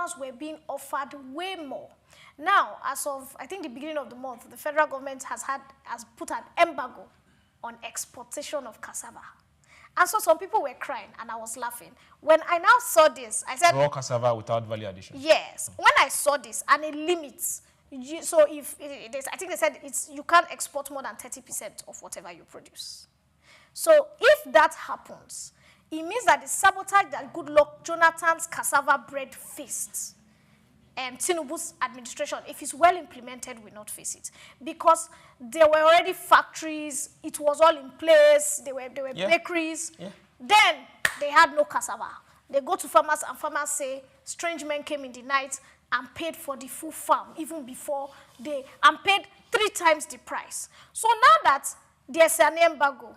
farmers were being offered way more. Now, as of, I think, the beginning of the month, the federal government has put an embargo on exportation of cassava. And so some people were crying, and I was laughing. When I now saw this, I said... Raw cassava without value addition. Yes. When I saw this, and it limits, so if it is, I think they said you can't export more than 30% of whatever you produce. So if that happens, it means that the sabotage that Goodluck Jonathan's cassava bread faced, Tinubu's administration, if it's well implemented, will not face it. Because there were already factories, it was all in place, there were bakeries. Yeah. Then they had no cassava. They go to farmers, and farmers say, strange men came in the night and paid for the full farm, even before and paid 3 times the price. So now that there's an embargo,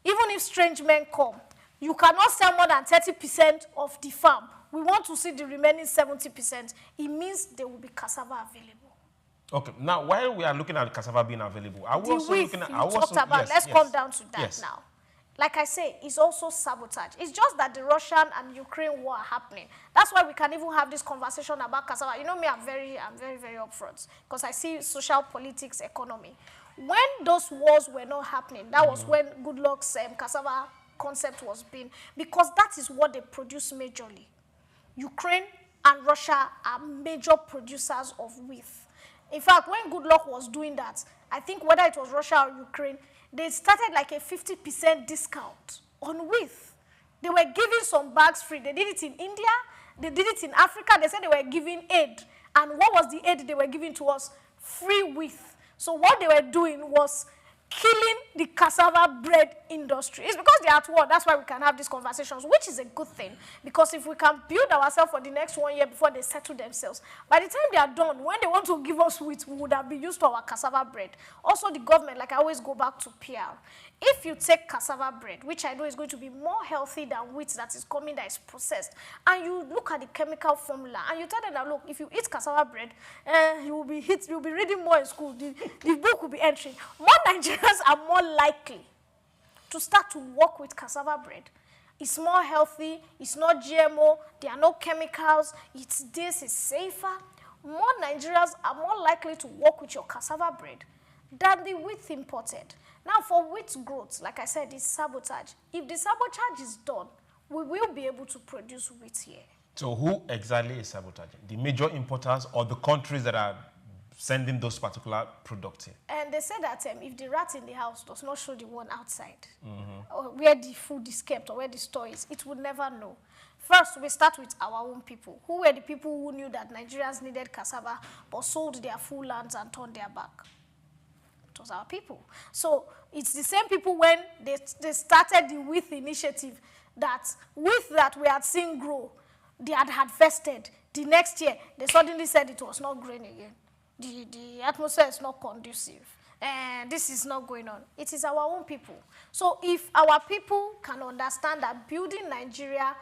even if strange men come, you cannot sell more than 30% of the farm. We want to see the remaining 70%. It means there will be cassava available. Okay. Now, while we are looking at cassava being available, let's come down to that now. Like I say, it's also sabotage. It's just that the Russian and Ukraine war are happening. That's why we can even have this conversation about cassava. You know me, I'm very, very upfront because I see social politics, economy. When those wars were not happening, that was when Goodluck's cassava concept was being, because that is what they produce majorly. Ukraine and Russia are major producers of wheat. In fact, when Goodluck was doing that, I think whether it was Russia or Ukraine, they started like a 50% discount on wheat. They were giving some bags free. They did it in India. They did it in Africa. They said they were giving aid. And what was the aid they were giving to us? Free wheat. So what they were doing was killing the cassava bread industry. It's because they are at war. That's why we can have these conversations, which is a good thing. Because if we can build ourselves for the next 1 year before they settle themselves, by the time they are done, when they want to give us wheat, we would have been used to our cassava bread. Also, the government, like I always go back to PR. If you take cassava bread, which I know is going to be more healthy than wheat that is coming, that is processed, and you look at the chemical formula, and you tell them that, look, if you eat cassava bread, you'll be reading more in school, the book will be entering. More Nigerians are more likely to start to work with cassava bread. It's more healthy, it's not GMO, there are no chemicals, it's safer. More Nigerians are more likely to work with your cassava bread than the wheat imported. Now, for wheat growth, like I said, it's sabotage. If the sabotage is done, we will be able to produce wheat here. So who exactly is sabotaging? The major importers or the countries that are sending those particular products in? And they say that if the rat in the house does not show the one outside, or where the food is kept or where the store is, it would never know. First, we start with our own people. Who were the people who knew that Nigerians needed cassava but sold their full lands and turned their back? It was our people. So it's the same people when they started the wheat initiative, that wheat that we had seen grow, they had harvested. The next year, they suddenly said it was not growing again. The atmosphere is not conducive. And this is not going on. It is our own people. So if our people can understand that building Nigeria,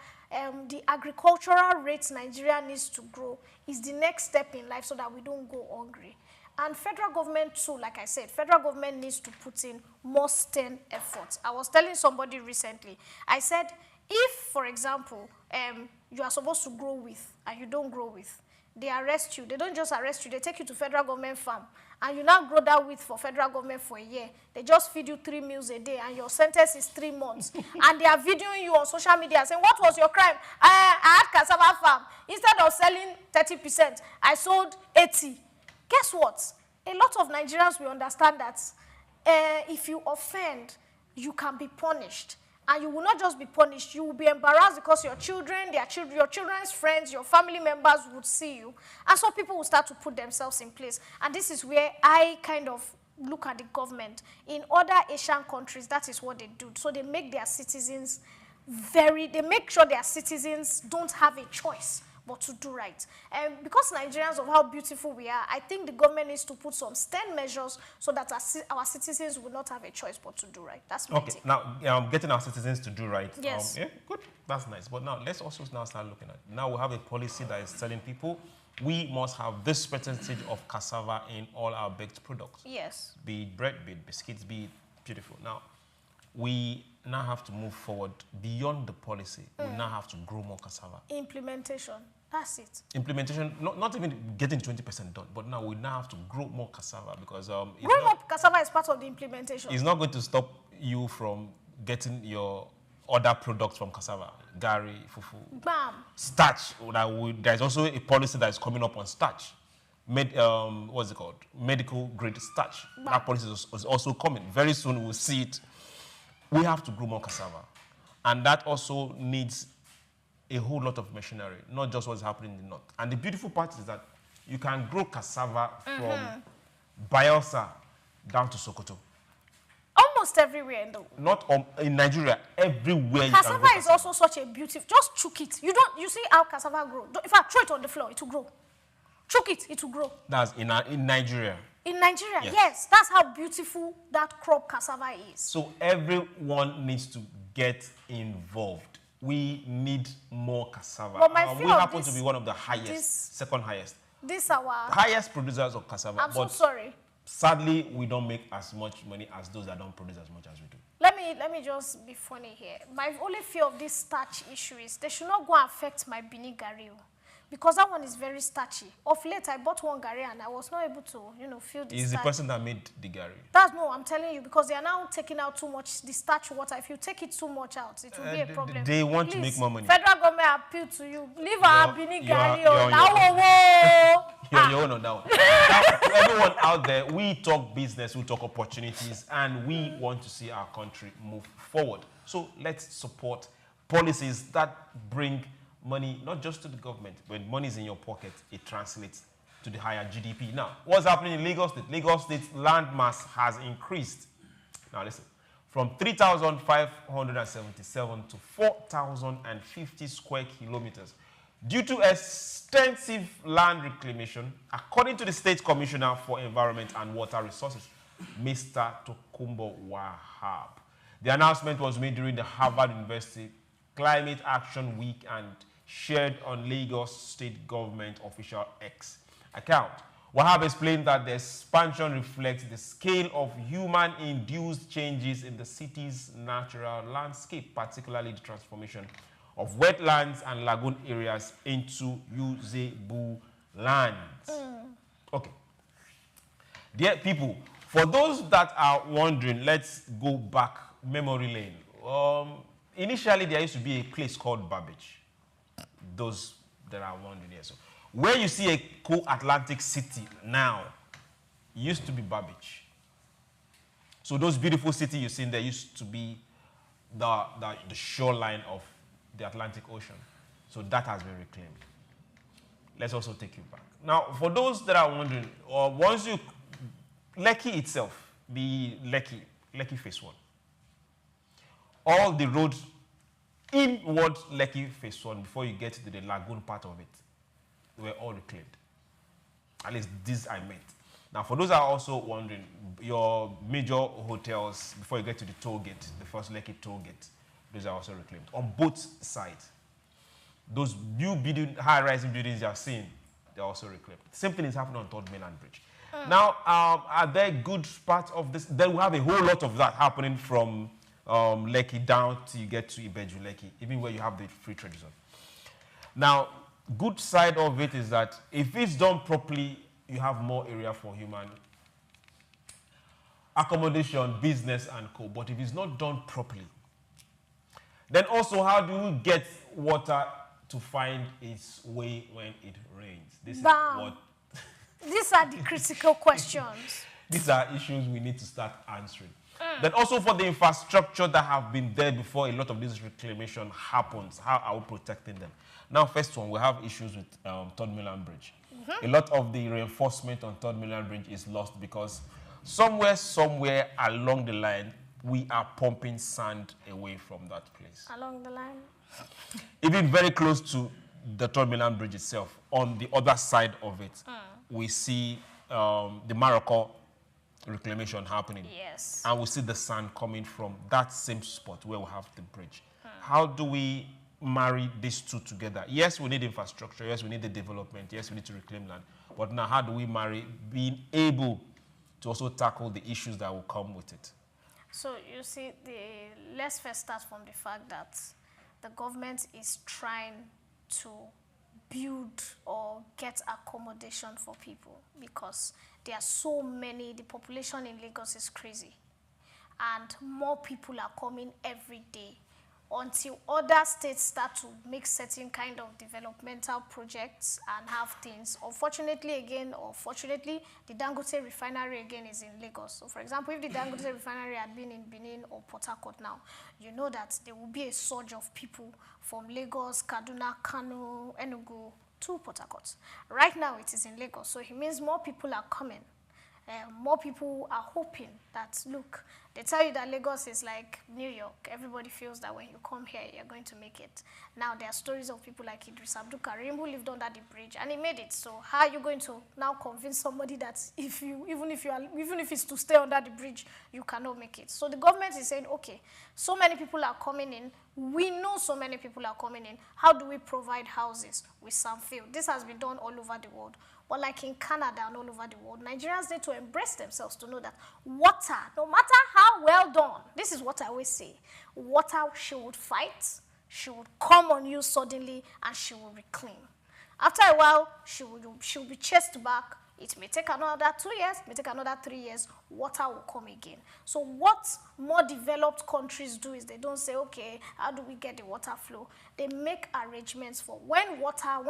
the agricultural rates Nigeria needs to grow is the next step in life so that we don't go hungry. And federal government too, like I said, federal government needs to put in more stern efforts. I was telling somebody recently, I said, if, for example, you are supposed to grow wheat and you don't grow wheat, they arrest you. They don't just arrest you, they take you to federal government farm. And you now grow that wheat for federal government for a year. They just feed you 3 meals a day and your sentence is 3 months. And they are videoing you on social media saying, what was your crime? I had cassava farm. Instead of selling 30%, I sold 80%. Guess what? A lot of Nigerians will understand that if you offend, you can be punished. And you will not just be punished, you will be embarrassed because your children, your children's friends, your family members would see you. And so people will start to put themselves in place. And this is where I kind of look at the government. In other Asian countries, that is what they do. So they make their citizens they make sure their citizens don't have a choice but to do right. And because Nigerians of how beautiful we are, I think the government needs to put some stern measures so that our citizens will not have a choice but to do right. That's my take. Now, getting our citizens to do right. Yes. Yeah, good. That's nice. But now, let's also now start looking at, now we have a policy that is telling people we must have this percentage of cassava in all our baked products. Yes. Be it bread, be it biscuits, be it beautiful. Now, we now have to move forward beyond the policy. We now have to grow more cassava. Implementation. That's it. Implementation, not even getting 20% done, but now we now have to grow more cassava because Growing up cassava is part of the implementation. it's not going to stop you from getting your other products from cassava, gari, fufu, Bam. starch. There's also a policy that is coming up on starch. What's it called? Medical grade starch. Bam. That policy is also coming. Very soon we'll see it. We have to grow more cassava. And that also needs a whole lot of machinery, not just what's happening in the north. And the beautiful part is that you can grow cassava from Bayelsa down to Sokoto. Almost everywhere in the world. Not in Nigeria, everywhere. Cassava is also such a beautiful. Just chook it. You see how cassava grow. If I throw it on the floor, it will grow. Chook it, it will grow. That's in Nigeria. In Nigeria, yes. That's how beautiful that crop cassava is. So everyone needs to get involved. We need more cassava. But my we happen to be one of the highest, second highest. Highest producers of cassava. I'm so sorry. Sadly, we don't make as much money as those that don't produce as much as we do. Let me just be funny here. My only fear of this starch issue is they should not go and affect my Bini Gari, because that one is very starchy. Of late, I bought one Gari and I was not able to, feel the It's starch. the person that made the Gari. I'm telling you, because they are now taking out too much the starch water. If you take it too much out, it will be a problem. They want to make more money. Federal government appeal to you. Leave our Bini Gari. You're on your own on that one. Now, to everyone out there, we talk business, we talk opportunities, and we want to see our country move forward. So let's support policies that bring money not just to the government. When money is in your pocket, it translates to the higher GDP. Now, what's happening in Lagos State? Lagos State's land mass has increased. Now listen, from 3,577 to 4,050 square kilometers due to extensive land reclamation, according to the State Commissioner for Environment and Water Resources, Mr. Tokumbo Wahab. The announcement was made during the Harvard University Climate Action Week and shared on Lagos State Government official X account. Wahab explained that the expansion reflects the scale of human-induced changes in the city's natural landscape, particularly the transformation of wetlands and lagoon areas into usable lands. Okay. Dear people, for those that are wondering, let's go back memory lane. Initially, there used to be a place called Babbage. Those that are wondering here. So, where you see a co-Atlantic city now, used to be Babbage. So those beautiful cities you see there used to be the shoreline of the Atlantic Ocean. So that has been reclaimed. Let's also take you back. Now, for those that are wondering, once you, Lekki itself, the Lekki Phase 1, all the roads inward Lekki Phase 1, before you get to the lagoon part of it, were all reclaimed. At least this I meant. Now, for those that are also wondering, your major hotels, before you get to the toll gate, the first Lekki toll gate, those are also reclaimed on both sides. Those new high-rising buildings you are seeing, they're also reclaimed. Same thing is happening on Third Mainland Bridge. Now, are there good parts of this? Then we have a whole lot of that happening from Lekki down till you get to Ibeju Lekki, even where you have the free trade zone. Now, good side of it is that if it's done properly, you have more area for human accommodation, business, and co. But if it's not done properly, then also how do we get water to find its way when it rains? This is what. These are the critical questions. These are issues we need to start answering. Then also for the infrastructure that have been there before a lot of this reclamation happens, how are we protecting them? Now, first one, we have issues with Third Mainland Bridge. A lot of the reinforcement on Third Mainland Bridge is lost because somewhere along the line, we are pumping sand away from that place. Along the line? Even very close to the Third Mainland Bridge itself, on the other side of it, we see the Maroko reclamation happening. Yes. And we see the sand coming from that same spot where we have the bridge. How do we marry these two together? Yes, we need infrastructure. Yes, we need the development. Yes, we need to reclaim land. But now how do we marry being able to also tackle the issues that will come with it? So you see, let's first start from the fact that the government is trying to build or get accommodation for people because there are so many. The population in Lagos is crazy, and more people are coming every day until other states start to make certain kind of developmental projects and have things. Unfortunately, again, or fortunately, the Dangote refinery again is in Lagos. So, for example, if the Dangote refinery had been in Benin or Port Harcourt now, you know that there will be a surge of people from Lagos, Kaduna, Kano, Enugu to Port Harcourt. Right now, it is in Lagos, so it means more people are coming. More people are hoping that, look, they tell you that Lagos is like New York. Everybody feels that when you come here, you're going to make it. Now, there are stories of people like Idris Abdul Karim who lived under the bridge, and he made it. So how are you going to now convince somebody that even if it's to stay under the bridge, you cannot make it? So the government is saying, okay, so many people are coming in. We know so many people are coming in. How do we provide houses with some field? This has been done all over the world. But like in Canada and all over the world, Nigerians need to embrace themselves to know that water, no matter how well done, this is what I always say, water, she would fight, she would come on you suddenly, and she will reclaim. After a while, she will be chased back. It may take another 2 years, it may take another 3 years, water will come again. So what more developed countries do is they don't say, okay, how do we get the water flow? They make arrangements for when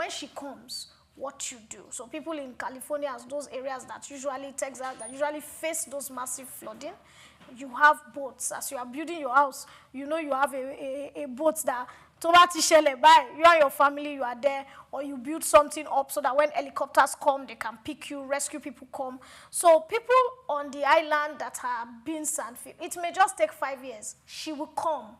she comes, what you do. So people in California, those areas that usually Texas, that usually face those massive flooding, you have boats. As you are building your house, you know you have a boat that you and your family, you are there, or you build something up so that when helicopters come, they can pick you, rescue people come. So people on the island that are beans and field, it may just take 5 years. She will come,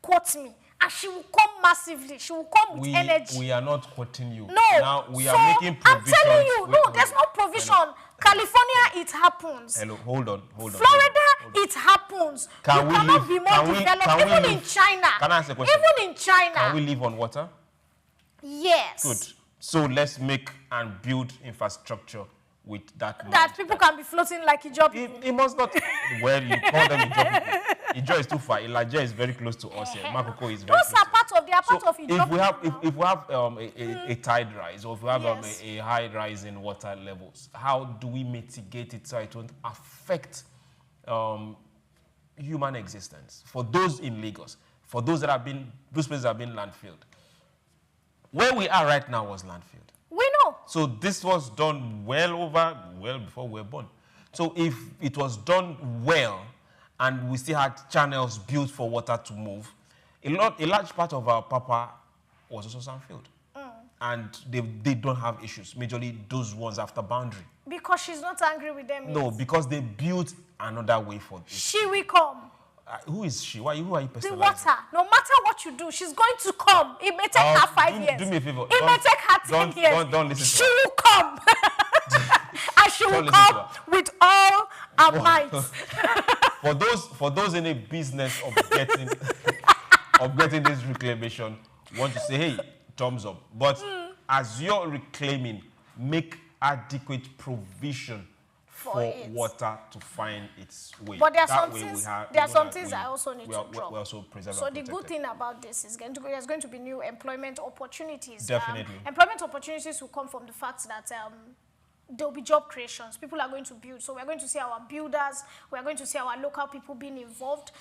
quote me, and she will come massively. She will come with energy. We are not quoting you. No. Now we are making provision. I'm telling you, there's no provision. Hello. California, it happens. Hello, hold on. Florida, it happens. You cannot be more developed. Even in China. Can I ask a question? Even in China. Can we live on water? Yes. Good. So let's make and build infrastructure with that. That people can be floating like Ijaw people. It must not. Well, you call them Ijaw people. Ijaw is too far. Elijah is very close to us here. Makoko is very close. Those are part of Ijaw. If we have a tide rise, or if we have a high rise in water levels, how do we mitigate it so it won't affect human existence? For those in Lagos, for those those places have been landfilled. Where we are right now was landfilled. We know. So this was done well before we were born. So if it was done well, and we still had channels built for water to move, a large part of our papa was also sandfield. And they don't have issues, majorly those ones after boundary. Because she's not angry with them. No, because they built another way for it. She will come. Who is she? Who are you personalizing? The water. No matter what you do, she's going to come. It may take her 5 years. Do me a favor. It may take her 10 years. Don't listen to her. She will come. And she will come with all her might. For those in a business of getting this reclamation, want to say, hey, thumbs up. But as you're reclaiming, make adequate provision for water to find its way. But there are some things I also need to drop. We also preserve so the good thing about this is there's going to be new employment opportunities. Definitely. Employment opportunities will come from the fact that there will be job creations. People are going to build. So we're going to see our builders. We're going to see our local people being involved.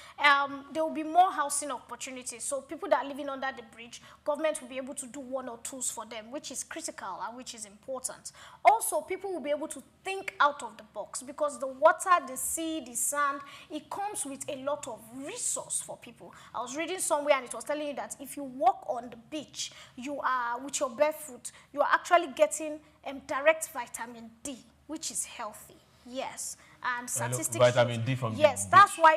There will be more housing opportunities. So people that are living under the bridge, government will be able to do 1 or 2s for them, which is critical and which is important. Also, people will be able to think out of the box because the water, the sea, the sand, it comes with a lot of resource for people. I was reading somewhere and it was telling you that if you walk on the beach, you are, with your barefoot, you are actually getting direct vitamin D, which is healthy. Yes, and statistics. Vitamin D from yes, the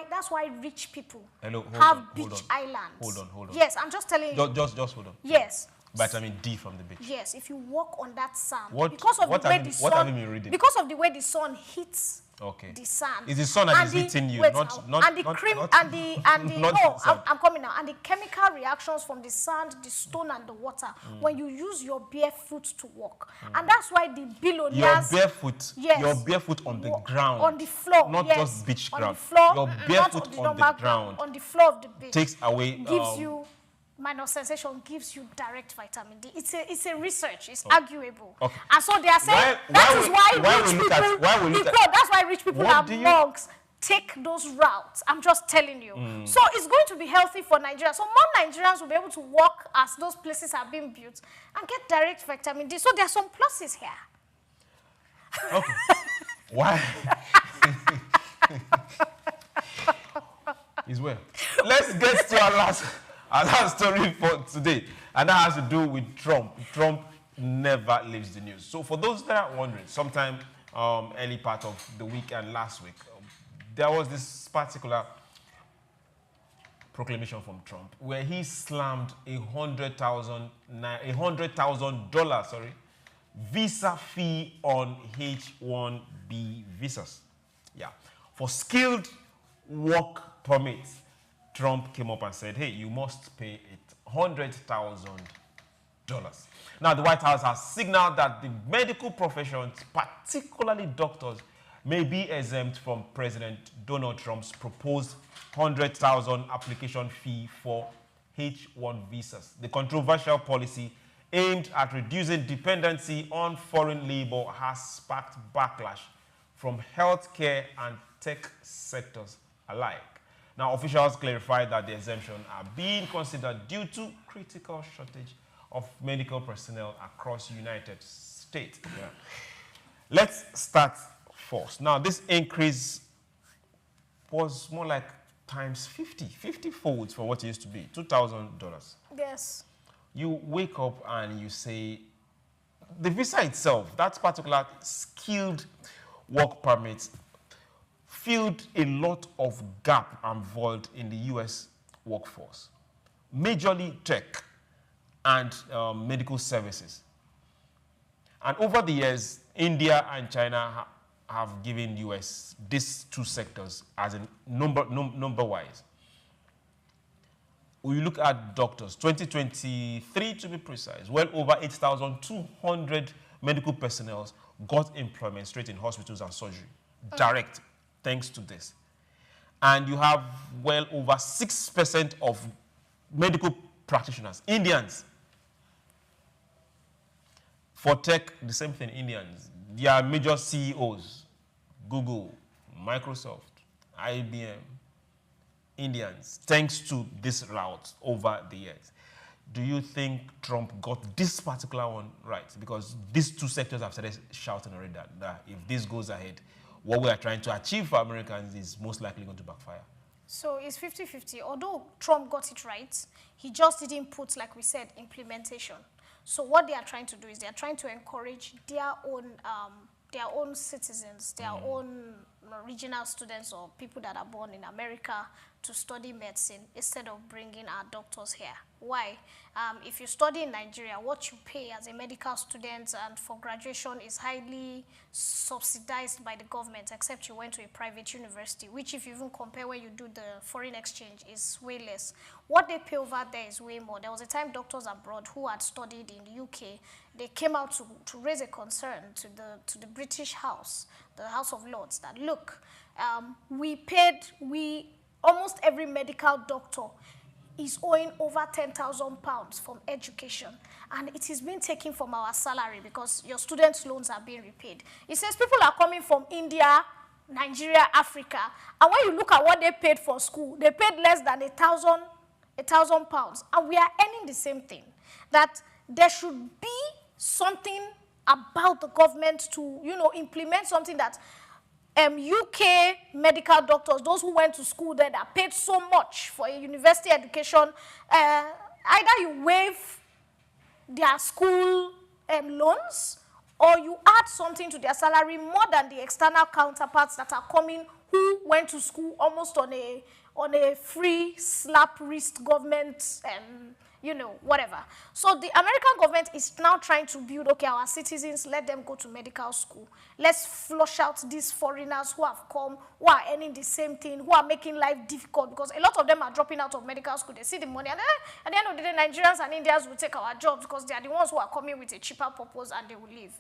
that's why rich people have beach islands. Hold on. Yes, I'm just telling you. Just hold on. Yes. Vitamin D from the beach. Yes, if you walk on that sand, what have you been reading? Because of the way the sun hits. Okay. The sand. Is the sun that is hitting you, not and the cream and the no, I'm coming now. And the chemical reactions from the sand, the stone, and the water when you use your barefoot to walk, and that's why the billionaires. Your barefoot. Yes. Your barefoot on the ground. On the floor. Not just beach ground. On the floor. Your barefoot on the ground. On the floor of the beach. Takes away. Gives you minus sensation gives you direct vitamin D. It's a research. It's arguable. Okay. And so they are saying that's why rich people and monks take those routes. I'm just telling you. So it's going to be healthy for Nigeria. So more Nigerians will be able to walk as those places are being built and get direct vitamin D. So there are some pluses here. Okay. Why? Is well. Let's get to our last story for today, and that has to do with Trump. Trump never leaves the news. So for those that are wondering, sometime early part of the week and last week, there was this particular proclamation from Trump where he slammed $100,000 visa fee on H-1B visas. Yeah, for skilled work permits. Trump came up and said, hey, you must pay it $100,000. Now, the White House has signaled that the medical professions, particularly doctors, may be exempt from President Donald Trump's proposed $100,000 application fee for H-1 visas. The controversial policy aimed at reducing dependency on foreign labor has sparked backlash from healthcare and tech sectors alike. Now, officials clarified that the exemption are being considered due to critical shortage of medical personnel across the United States. Yeah. Let's start first. Now, this increase was more like times 50 folds for what it used to be, $2,000. Yes. You wake up and you say, the visa itself, that particular skilled work permit, filled a lot of gap and void in the U.S. workforce, majorly tech and medical services. And over the years, India and China have given U.S. these two sectors as a number-wise. We look at doctors, 2023 to be precise, well over 8,200 medical personnel got employment straight in hospitals and surgery, direct, thanks to this. And you have well over 6% of medical practitioners, Indians. For tech, the same thing, Indians. They are major CEOs, Google, Microsoft, IBM, Indians, thanks to this route over the years. Do you think Trump got this particular one right? Because these two sectors have started shouting already that if this goes ahead, what we are trying to achieve for Americans is most likely going to backfire. So it's 50-50. Although Trump got it right, he just didn't put, like we said, implementation. So what they are trying to do is they are trying to encourage their own citizens, their own regional students or people that are born in America to study medicine instead of bringing our doctors here. Why? If you study in Nigeria, what you pay as a medical student and for graduation is highly subsidized by the government, except you went to a private university, which if you even compare when you do the foreign exchange is way less. What they pay over there is way more. There was a time doctors abroad who had studied in the UK, they came out to raise a concern to the British House, the House of Lords, that look, almost every medical doctor is owing over £10,000 from education, and it is being taken from our salary because your students' loans are being repaid. It says people are coming from India, Nigeria, Africa, and when you look at what they paid for school, they paid less than £1,000, and we are earning the same thing. That there should be something about the government to, implement something that UK medical doctors, those who went to school there that paid so much for a university education, either you waive their school loans or you add something to their salary more than the external counterparts that are coming who went to school almost on a free slap wrist government whatever. So the American government is now trying to build, okay, our citizens, let them go to medical school. Let's flush out these foreigners who have come, who are earning the same thing, who are making life difficult, because a lot of them are dropping out of medical school. They see the money, and at the end of the day, Nigerians and Indians will take our jobs because they are the ones who are coming with a cheaper purpose and they will leave.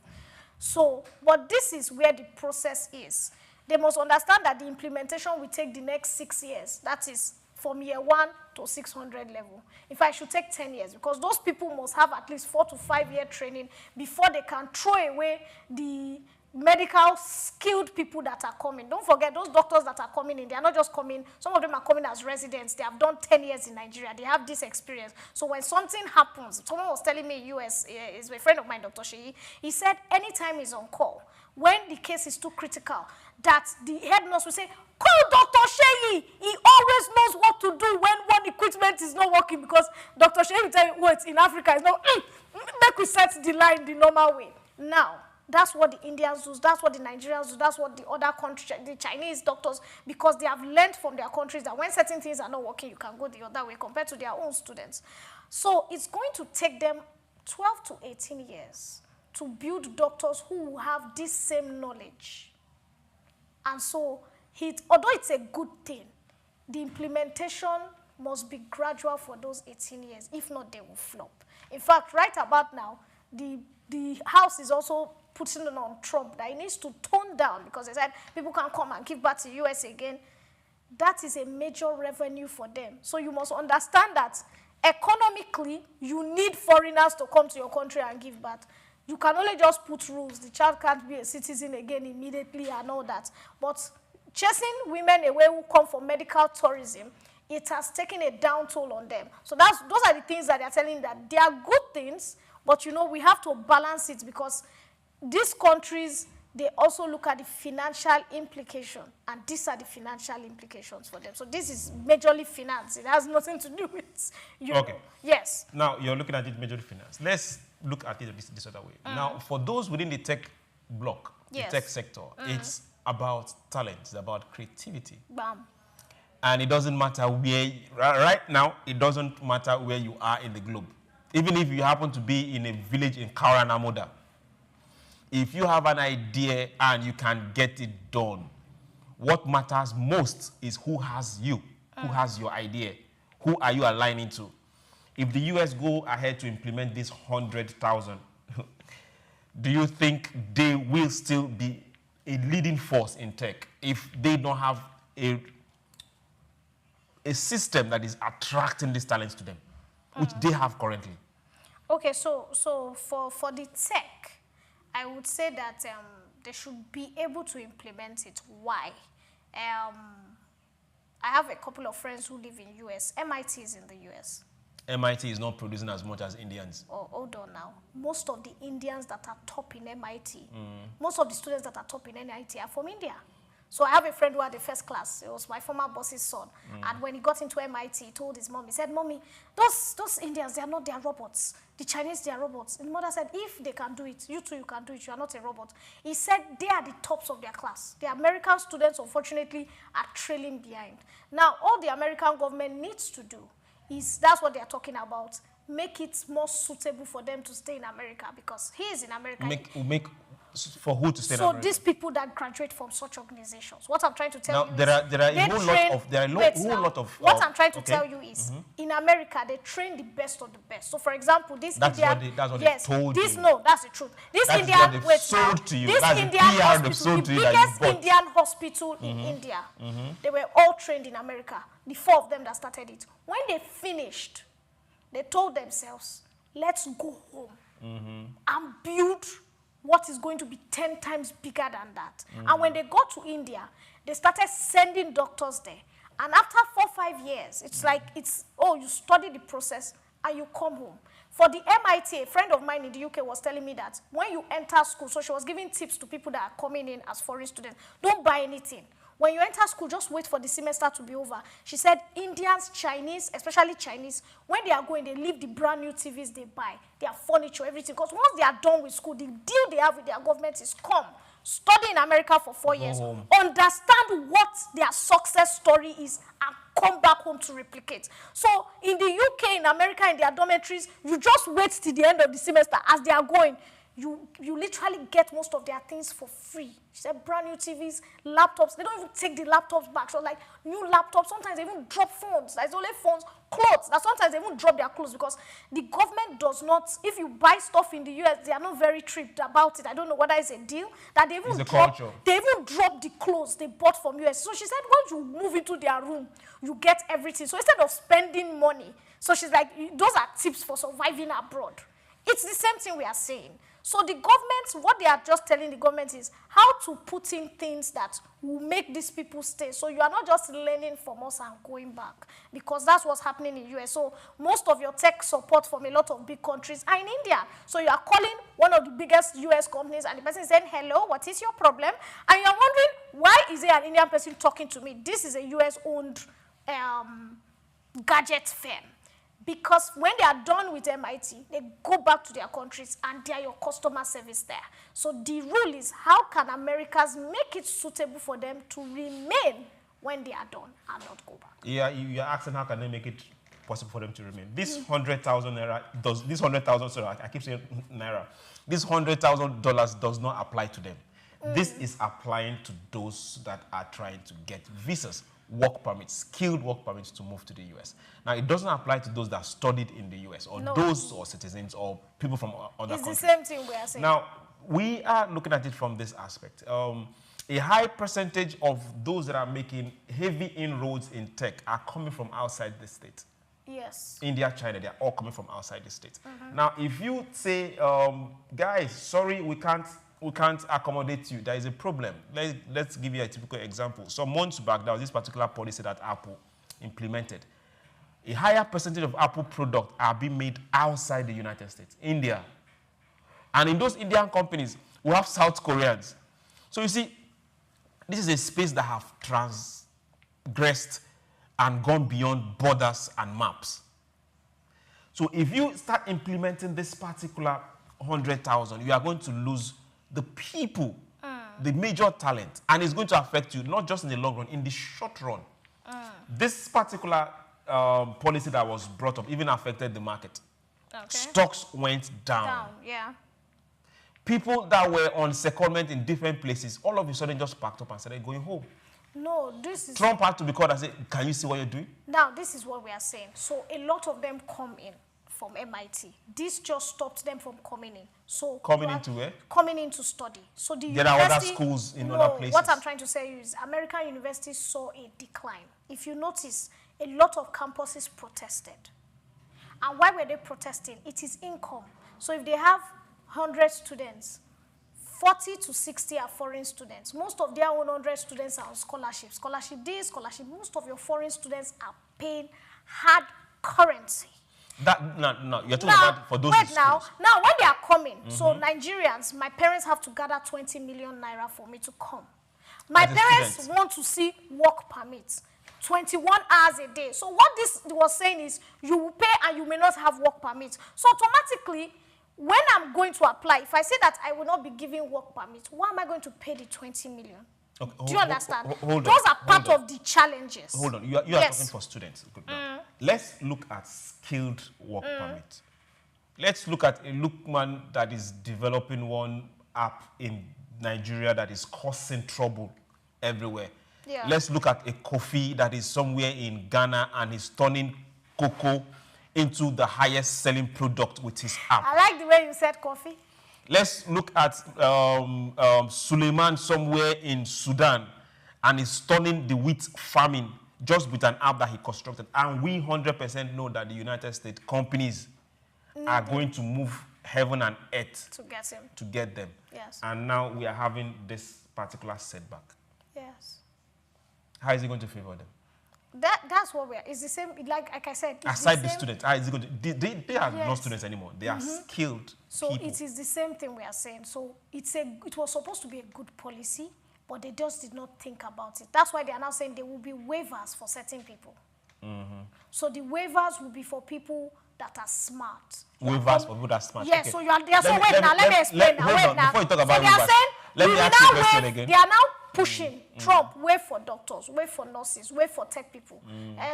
So, but this is where the process is. They must understand that the implementation will take the next 6 years. That is from year 1 to 600 level. If I should take 10 years, because those people must have at least 4 to 5 year training before they can throw away the medical skilled people that are coming. Don't forget, those doctors that are coming in, they are not just coming, some of them are coming as residents. They have done 10 years in Nigeria. They have this experience. So when something happens, someone was telling me US, is a friend of mine, Dr. Sheyi, he said anytime he's on call, when the case is too critical, that the head nurse will say, call Dr. Sheyi. He always knows what to do when one equipment is not working, because Dr. Sheyi will tell you, wait, in Africa, it's not, make we set the line the normal way. Now, that's what the Indians do, that's what the Nigerians do, that's what the other countries, the Chinese doctors, because they have learned from their countries that when certain things are not working, you can go the other way compared to their own students. So it's going to take them 12 to 18 years to build doctors who will have this same knowledge. And so, although it's a good thing, the implementation must be gradual for those 18 years. If not, they will flop. In fact, right about now, the House is also putting it on Trump that he needs to tone down, because they said people can come and give back to the US again. That is a major revenue for them. So you must understand that economically, you need foreigners to come to your country and give back. You can only just put rules. The child can't be a citizen again immediately and all that. But chasing women away who come for medical tourism, it has taken a down toll on them. So those are the things that they're telling, that they are good things, but you know, we have to balance it, because these countries, they also look at the financial implication, and these are the financial implications for them. So this is majorly finance. It has nothing to do with, you know. Yes. Now, you're looking at it majorly finance. Let's look at it this other way. Now, for those within the tech block, the tech sector, it's about talent, it's about creativity. Bam. And it doesn't matter where, right now, it doesn't matter where you are in the globe. Even if you happen to be in a village in Kauranamoda, if you have an idea and you can get it done, what matters most is who has you, who has your idea, who are you aligning to. If the US go ahead to implement this 100,000, do you think they will still be a leading force in tech if they don't have a system that is attracting these talents to them, which they have currently? Okay, so for the tech, I would say that they should be able to implement it. Why? I have a couple of friends who live in US. MIT is in the US. MIT is not producing as much as Indians. Oh, hold on now. Most of the Indians that are top in MIT, most of the students that are top in MIT are from India. So I have a friend who had the first class. It was my former boss's son. And when he got into MIT, he told his mom, he said, Mommy, those Indians, they are not, they are robots. The Chinese, they are robots. And the mother said, if they can do it, you too, you can do it. You are not a robot. He said they are the tops of their class. The American students, unfortunately, are trailing behind. Now, all the American government needs to do is, that's what they are talking about, make it more suitable for them to stay in America, because he is in America. For who to stay in America? So these people that graduate from such organizations, what I'm trying to tell you is, what I'm trying to tell you is, in America, they train the best of the best. So for example, this Indian, that's what they told you. No, that's the truth. This that's Indian, what they've sold to you. This that's Indian hospital, the biggest Indian hospital in India, they were all trained in America. The 4 of them that started it. When they finished, they told themselves, let's go home and build what is going to be 10 times bigger than that. And when they got to India, they started sending doctors there. And after 4 or 5 years, it's like, you study the process and you come home. For the MIT, a friend of mine in the UK was telling me that when you enter school, so she was giving tips to people that are coming in as foreign students, don't buy anything. When you enter school, just wait for the semester to be over. She said Indians, Chinese, especially Chinese, when they are going, they leave the brand new TVs they buy, their furniture, everything. Because once they are done with school, the deal they have with their government is come, study in America for 4 years, understand what their success story is, and come back home to replicate. So in the UK, in America, in their dormitories, you just wait till the end of the semester as they are going. you literally get most of their things for free. She said brand new TVs, laptops. They don't even take the laptops back. So like new laptops, sometimes they even drop phones. There's only phones, clothes. That sometimes they even drop their clothes because the government does not, if you buy stuff in the US, they are not very tripped about it. I don't know whether it's a deal that they even drop the clothes they bought from US. So she said once you move into their room, you get everything. So instead of spending money, so she's like, those are tips for surviving abroad. It's the same thing we are saying. So the government, what they are just telling the government is how to put in things that will make these people stay. So you are not just learning from us and going back, because that's what's happening in the US. So most of your tech support from a lot of big countries are in India. So you are calling one of the biggest US companies and the person is saying, hello, what is your problem? And you're wondering, why is there an Indian person talking to me? This is a US-owned gadget firm. Because when they are done with MIT, they go back to their countries and they are your customer service there. So the rule is, how can Americans make it suitable for them to remain when they are done and not go back? Yeah, you're asking how can they make it possible for them to remain. This 100,000 naira, this 100,000, sorry, I keep saying naira, this $100,000 does not apply to them. This is applying to those that are trying to get visas, work permits, skilled work permits to move to the US. Now, it doesn't apply to those that studied in the US or those or citizens or people from other countries. It's the same thing we are saying. Now, we are looking at it from this aspect. A high percentage of those that are making heavy inroads in tech are coming from outside the state. Yes. India, China, they are all coming from outside the state. Now, if you say, guys, sorry, we can't accommodate you, there is a problem. Let's give you a typical example. Some months back, there was this particular policy that Apple implemented. A higher percentage of Apple products are being made outside the United States, India. And in those Indian companies, we have South Koreans. So you see, this is a space that have transgressed and gone beyond borders and maps. So if you start implementing this particular 100,000, you are going to lose the people, the major talent, and it's going to affect you, not just in the long run, in the short run. This particular policy that was brought up even affected the market. Okay. Stocks went down. Yeah. People that were on secondment in different places, all of a sudden just packed up and started going home. No, this is... Trump had to be called and say, can you see what you're doing? Now, this is what we are saying. So a lot of them come in from MIT. This just stopped them from coming in. So coming into where? Coming in to study. So the there are other schools in other places. What I'm trying to say is American universities saw a decline. If you notice, a lot of campuses protested. And why were they protesting? It is income. So if they have 100 students, 40 to 60 are foreign students. Most of their own 100 students are on scholarship. Scholarship this, scholarship. Most of your foreign students are paying hard currency. No, you're talking about for those wait now, when they are coming, so Nigerians, my parents have to gather 20 million naira for me to come. My parents want to see work permits, 21 hours a day. So what this was saying is, you will pay and you may not have work permits. So automatically, when I'm going to apply, if I say that I will not be giving work permits, why am I going to pay the 20 million? Okay, Do you understand? Those are part of the challenges. Hold on. You are talking for students. Good. Let's look at skilled work permit. Let's look at a Lookman that is developing one app in Nigeria that is causing trouble everywhere. Yeah. Let's look at a Kofi that is somewhere in Ghana and is turning cocoa into the highest selling product with his app. I like the way you said coffee. Let's look at Suleiman somewhere in Sudan and is turning the wheat farming just with an app that he constructed. And we 100% know that the United States companies are going to move heaven and earth to get them. Yes. And now we are having this particular setback. Yes. How is it going to favor them? That's what we are. It's the same, like I said. Aside the students, how is it going to, they are not students anymore. They are skilled So people. it is the same thing we are saying. So it was supposed to be a good policy, but they just did not think about it. That's why they are now saying there will be waivers for certain people. So the waivers will be for people that are smart. Waivers for people that are smart. Yes, okay. So you are there. So wait now, let me explain now. Wait now. Before you talk about waivers, let me ask you a question again. They are now pushing Trump, wait for doctors, wait for nurses, wait for tech people.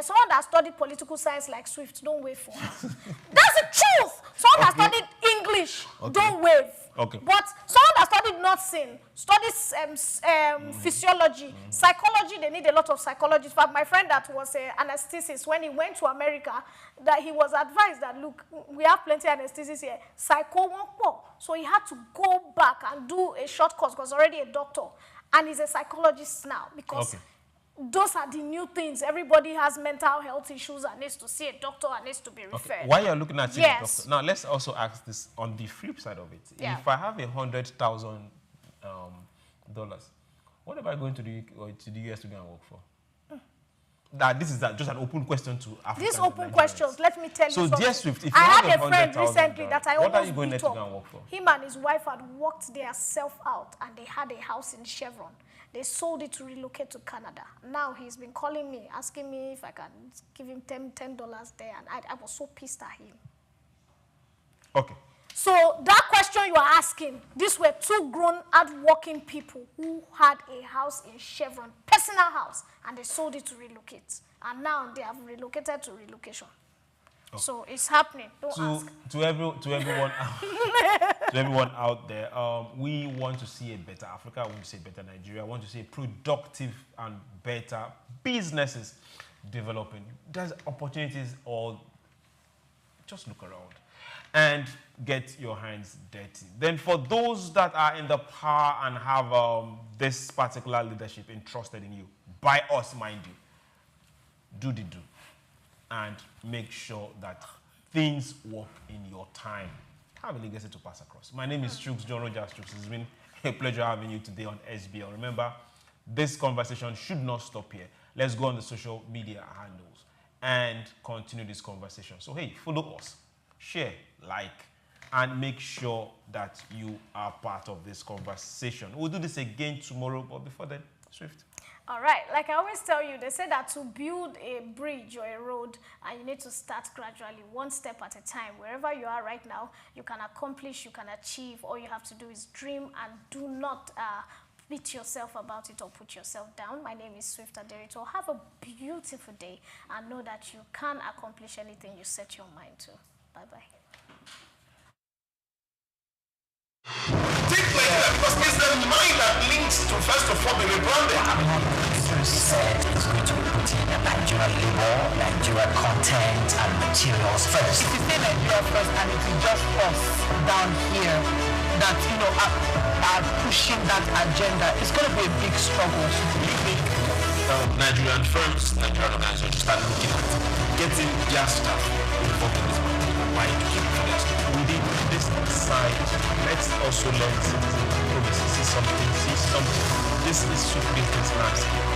Someone that studied political science like Swift, don't wait for her. That's the truth. Someone that studied English, don't wave. Okay. But someone that studied nursing, studies physiology, psychology, they need a lot of psychologists. In fact, my friend that was an anesthetist, when he went to America, that he was advised that, look, we have plenty of anesthetists here. Psycho won't work. So he had to go back and do a short course because already a doctor. And he's a psychologist now because those are the new things. Everybody has mental health issues and needs to see a doctor and needs to be referred. While you're looking at seeing a doctor, now let's also ask this on the flip side of it. Yeah. If I have $100,000, what am I going to the US to go and work for? That this is just an open question to Africans. These open questions, let me tell you something. So, dear Swift, if you I have had a friend recently that I what are you almost going beat to up. go and work for? Him and his wife had worked their self out and they had a house in Chevron. They sold it to relocate to Canada. Now he's been calling me, asking me if I can give him $10 there, and I was so pissed at him. Okay. So that question you are asking, these were two grown, hard-working people who had a house in Chevron, personal house, and they sold it to relocate. And now they have relocated to relocation. Oh. So it's happening. Don't ask. To everyone out there, we want to see a better Africa. We want to see a better Nigeria. We want to see productive and better businesses developing. There's opportunities all. Just look around and get your hands dirty. Then for those that are in the power and have this particular leadership entrusted in you, by us, mind you, do the do and make sure that things work in your time. Have a legacy to pass across. My name is SOUQ, John Rogers SOUQ. It's been a pleasure having you today on SBL. Remember, this conversation should not stop here. Let's go on the social media handles and continue this conversation. So, hey, follow us, share, like, and make sure that you are part of this conversation. We'll do this again tomorrow, but before then, Swift. All right, like I always tell you, they say that to build a bridge or a road, and you need to start gradually, one step at a time. Wherever you are right now, you can accomplish, you can achieve. All you have to do is dream and do not beat yourself about it or put yourself down. My name is Swift Aderito. Have a beautiful day and know that you can accomplish anything you set your mind to. Bye-bye. Take pleasure because it's the mind that links to first of all the rebranding. Said it's going to be putting Nigerian labor, Nigerian content and materials first. If you say Nigeria first and it is just us down here that are pushing that agenda, it's going to be a big struggle. Nigerian firms, Nigerian organizations start looking at getting their staff involved in this market. Why to keep first? Within this side, let's also learn see something. This is SOUQ Business Landscape.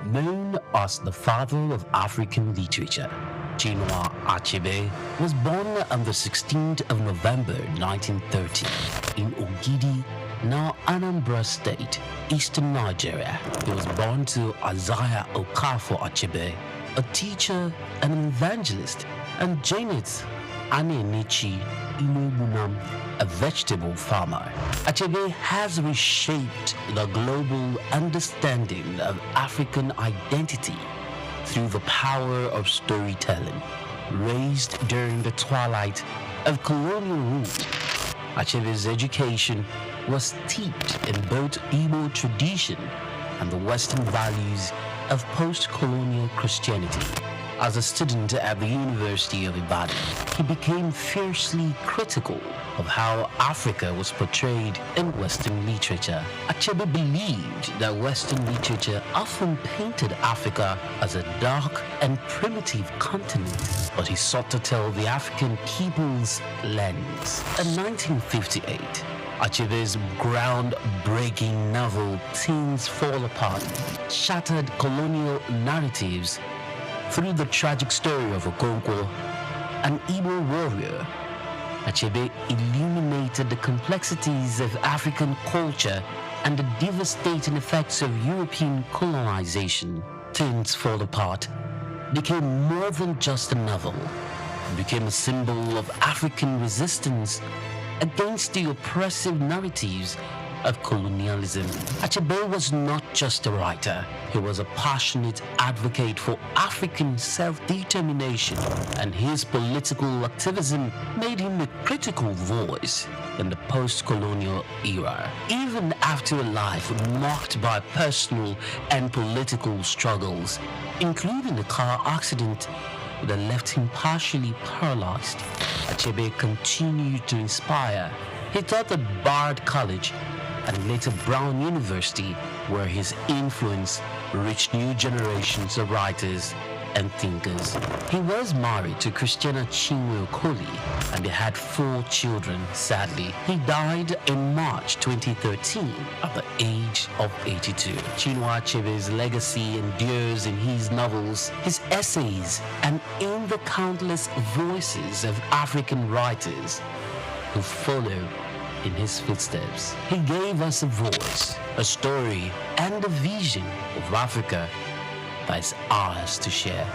Known as the father of African literature, Chinua Achebe was born on the 16th of November 1930 in Ogidi, now Anambra State, eastern Nigeria. He was born to Isaiah Okafor Achebe, a teacher and an evangelist, and Janet Anenichi Inobunam, a vegetable farmer. Achebe has reshaped the global understanding of African identity through the power of storytelling. Raised during the twilight of colonial rule, Achebe's education was steeped in both Igbo tradition and the Western values of post-colonial Christianity. As a student at the University of Ibadan, he became fiercely critical of how Africa was portrayed in Western literature. Achebe believed that Western literature often painted Africa as a dark and primitive continent, but he sought to tell the African people's lens. In 1958, Achebe's groundbreaking novel Things Fall Apart shattered colonial narratives through the tragic story of Okonkwo, an Igbo warrior. Achebe illuminated the complexities of African culture and the devastating effects of European colonization. Things Fall Apart became more than just a novel. It became a symbol of African resistance against the oppressive narratives of colonialism. Achebe was not just a writer, he was a passionate advocate for African self-determination, and his political activism made him a critical voice in the post-colonial era. Even after a life marked by personal and political struggles, including a car accident that left him partially paralyzed, Achebe continued to inspire. He taught at Bard College and later Brown University, where his influence reached new generations of writers and thinkers. He was married to Christiana Chinwe Okoli and they had 4 children. Sadly, he died in March 2013 at the age of 82. Chinua Achebe's legacy endures in his novels, his essays, and in the countless voices of African writers who follow in his footsteps. He gave us a voice, a story, and a vision of Africa that is ours to share.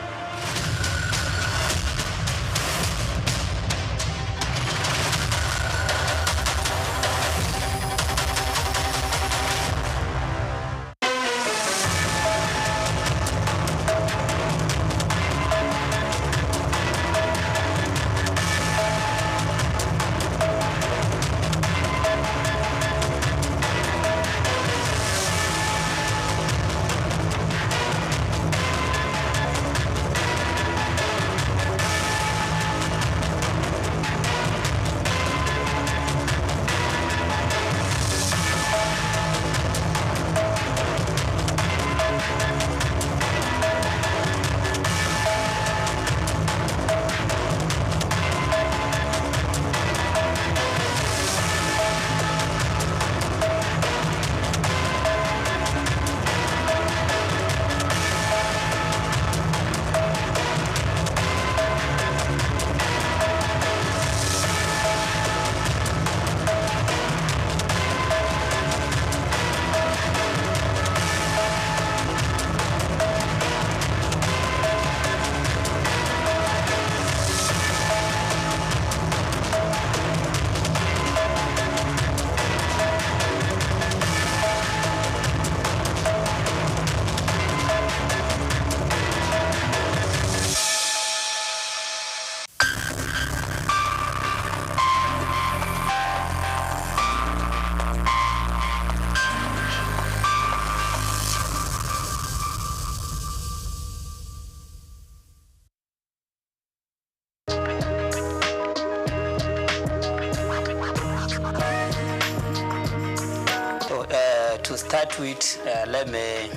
To start with, let me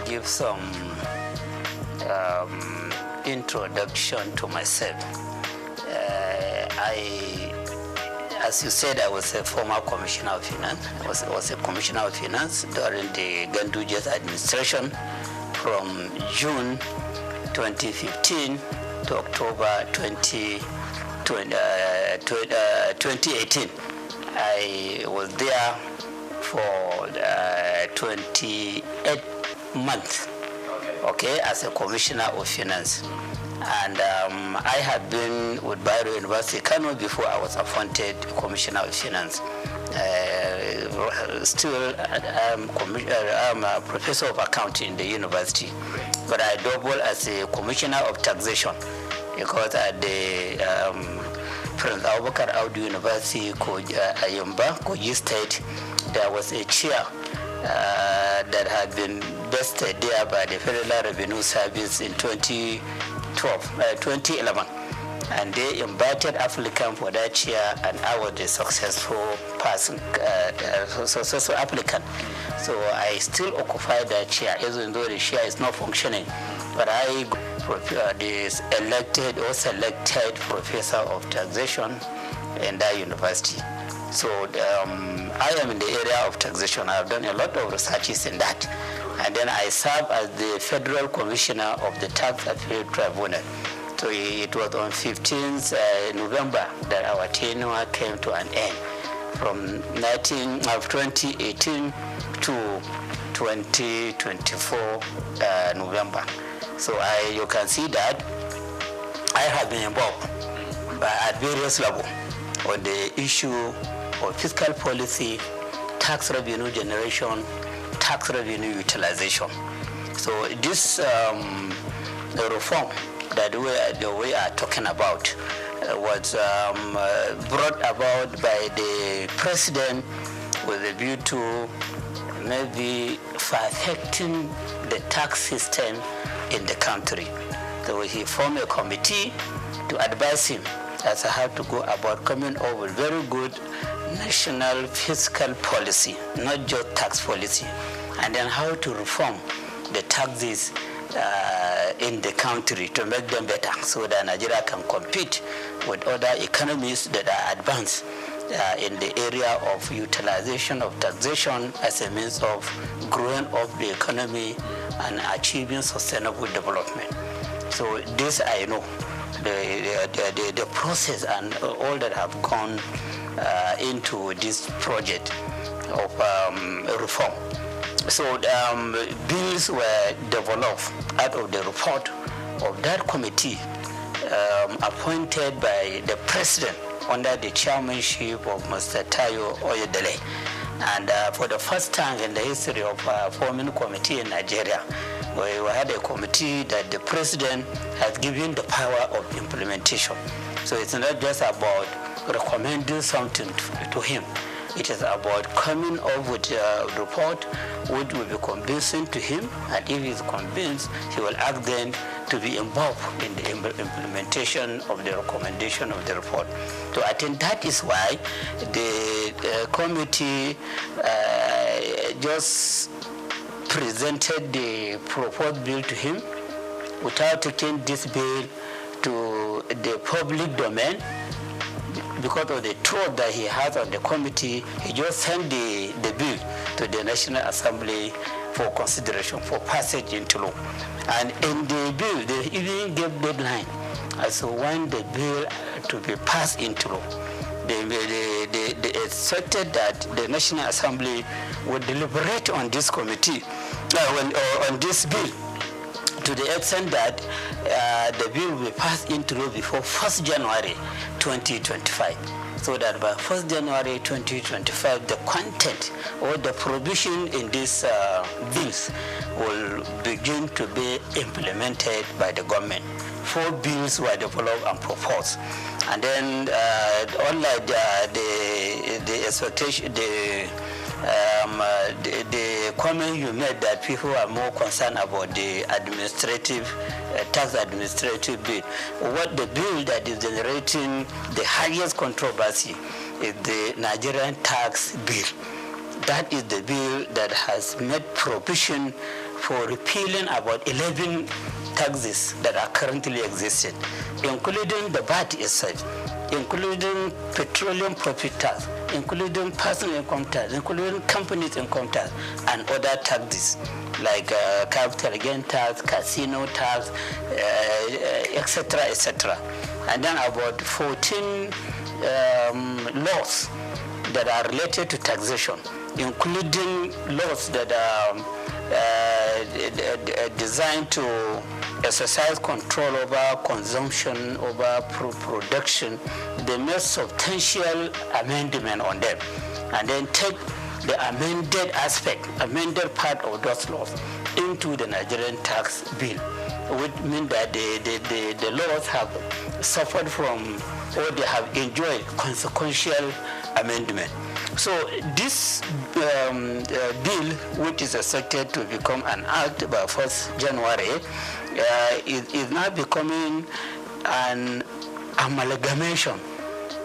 give some introduction to myself. As you said, I was a former commissioner of finance. I was a commissioner of finance during the Ganduja's administration from June 2015 to October 2018. I was there for 28 months, okay, as a commissioner of finance. And I had been with Bayero University, Kano, before I was appointed commissioner of finance. Still, I'm a professor of accounting in the university, but I double as a commissioner of taxation because at the Prince Abubakar Audu University, Ayumba, Kogi State, there was a chair that had been vested there by the Federal Revenue Service in 2011. And they invited applicant for that chair, and I was the successful person, successful applicant. So I still occupy that chair, even though the chair is not functioning. But I the elected or selected professor of taxation in that university. So I am in the area of taxation. I have done a lot of researches in that. And then I serve as the Federal Commissioner of the Tax Appeal Tribunal. So it was on 15th November that our tenure came to an end, from 2018 to 2024 November. So you can see that I have been involved at various levels. on the issue of fiscal policy, tax revenue generation, tax revenue utilization. So this reform that we are talking about was brought about by the president with a view to maybe perfecting the tax system in the country. So he formed a committee to advise him as to how to go about coming up with very good national fiscal policy, not just tax policy, and then how to reform the taxes in the country to make them better so that Nigeria can compete with other economies that are advanced in the area of utilization of taxation as a means of growing up the economy and achieving sustainable development. So this I know, the process and all that have gone into this project of reform. So bills were developed out of the report of that committee appointed by the president under the chairmanship of Mr. Tayo Oyedele. And for the first time in the history of forming committee in Nigeria, we had a committee that the president has given the power of implementation. So it's not just about recommending something to him. It is about coming up with a report which will be convincing to him, and if he is convinced, he will ask them to be involved in the implementation of the recommendation of the report. So I think that is why the committee just presented the proposed bill to him without taking this bill to the public domain. Because of the trust that he has on the committee, he just sent the bill to the National Assembly for consideration, for passage into law. And in the bill, they even gave deadline as to when the bill to be passed into law. They expected that the National Assembly would deliberate on this committee, on this bill, to the extent that the bill will be passed into law before 1st January 2025. So that by 1st January 2025, the content or the provision in these bills will begin to be implemented by the government. 4 bills were developed and proposed. And then unlike the expectation, the comment you made that people are more concerned about the administrative, tax administrative bill. What the bill that is generating the highest controversy is the Nigerian tax bill. That is the bill that has made provision for repealing about 11 taxes that are currently existing, including the VAT itself, including petroleum profit tax, including personal income tax, including companies income tax, and other taxes like capital gain tax, casino tax, etc., etc. And then about 14 laws that are related to taxation, including laws that are designed to exercise control over consumption, over production. They made substantial amendment on them, and then take the amended part of those laws into the Nigerian tax bill, which means that the laws have suffered from, or they have enjoyed consequential amendment. So this bill, which is expected to become an act by 1st January, is now becoming an amalgamation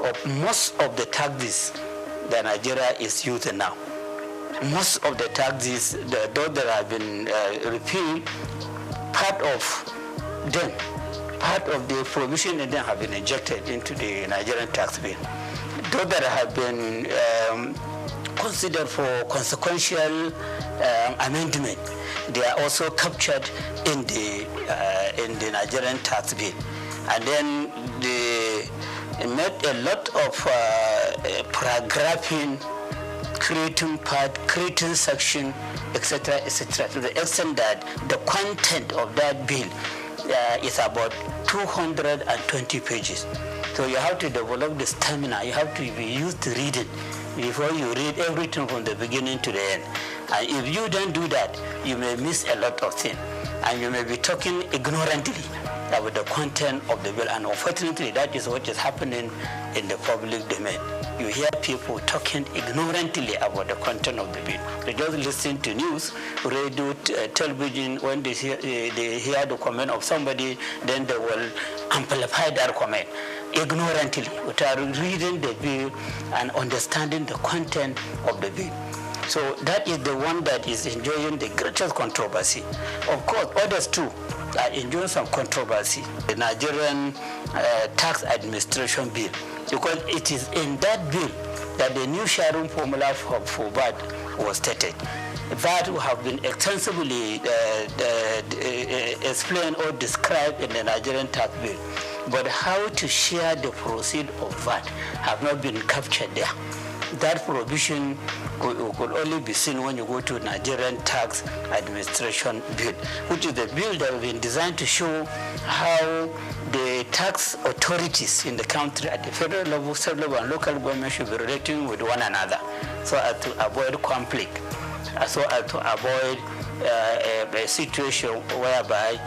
of most of the taxes that Nigeria is using now. Most of the taxes, those that have been repealed, part of them, part of the provision in them have been injected into the Nigerian tax bill. Those that have been considered for consequential amendment, they are also captured in the Nigerian tax bill. And then they made a lot of paragraphing, creating section, etc., etc., to the extent that the content of that bill is about 220 pages. So you have to develop the stamina. You have to be used to reading before you read everything from the beginning to the end. And if you don't do that, you may miss a lot of things. And you may be talking ignorantly about the content of the bill. And unfortunately, that is what is happening in the public domain. You hear people talking ignorantly about the content of the bill. They just listen to news, radio, television. When they hear the comment of somebody, then they will amplify that comment ignorantly without reading the bill and understanding the content of the bill. So that is the one that is enjoying the greatest controversy. Of course, others too are enjoying some controversy. The Nigerian tax administration bill, because it is in that bill that the new sharing formula for VAT was stated. VAT have been extensively explained or described in the Nigerian tax bill. But how to share the proceeds of VAT have not been captured there. That provision could only be seen when you go to Nigerian Tax Administration Bill, which is the bill that has been designed to show how the tax authorities in the country at the federal level, state level, and local government should be relating with one another so as to avoid conflict, so as to avoid a situation whereby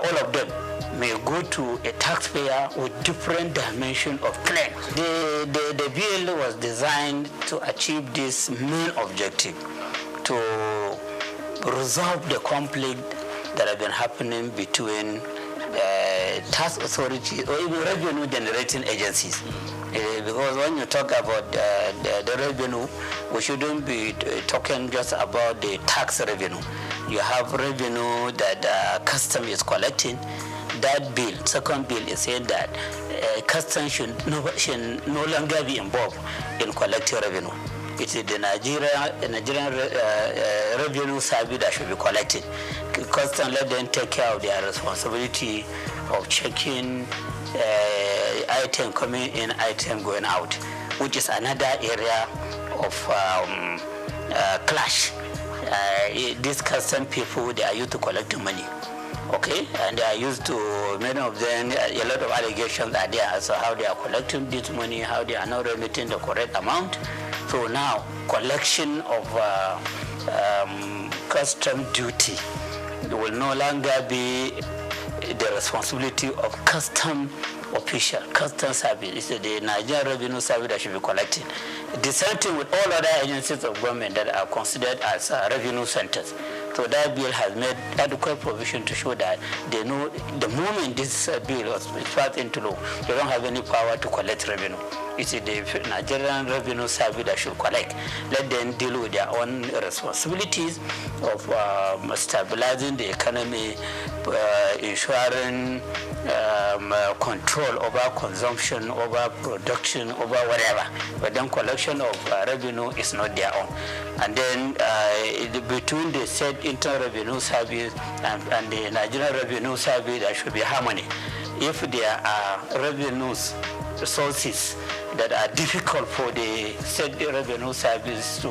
all of them may go to a taxpayer with different dimension of claim. The bill was designed to achieve this main objective, to resolve the conflict that has been happening between tax authorities or even revenue generating agencies. Because when you talk about the revenue, we shouldn't be talking just about the tax revenue. You have revenue that custom is collecting. That bill, second bill, is saying that customs should no longer be involved in collecting revenue. It is the Nigerian revenue service that should be collected. Customs, let them take care of their responsibility of checking item coming in, item going out, which is another area of clash. These custom people, they are used to collecting money. Okay, and they are used to, many of them, a lot of allegations are there as to how they are collecting this money, how they are not remitting the correct amount. So now, collection of custom duty will no longer be the responsibility of custom official, custom service. It's the Nigerian Revenue Service that should be collecting. The same thing with all other agencies of government that are considered as revenue centers. So that bill has made adequate provision to show that they know the moment this bill was passed into law, they don't have any power to collect revenue. It's the Nigerian Revenue Service that should collect. Let them deal with their own responsibilities of stabilizing the economy, ensuring control over consumption, over production, over whatever. But then collection of revenue is not their own. And then between the said Internal Revenue Service and the Nigerian Revenue Service, there should be harmony. If there are revenues sources that are difficult for the said revenue service to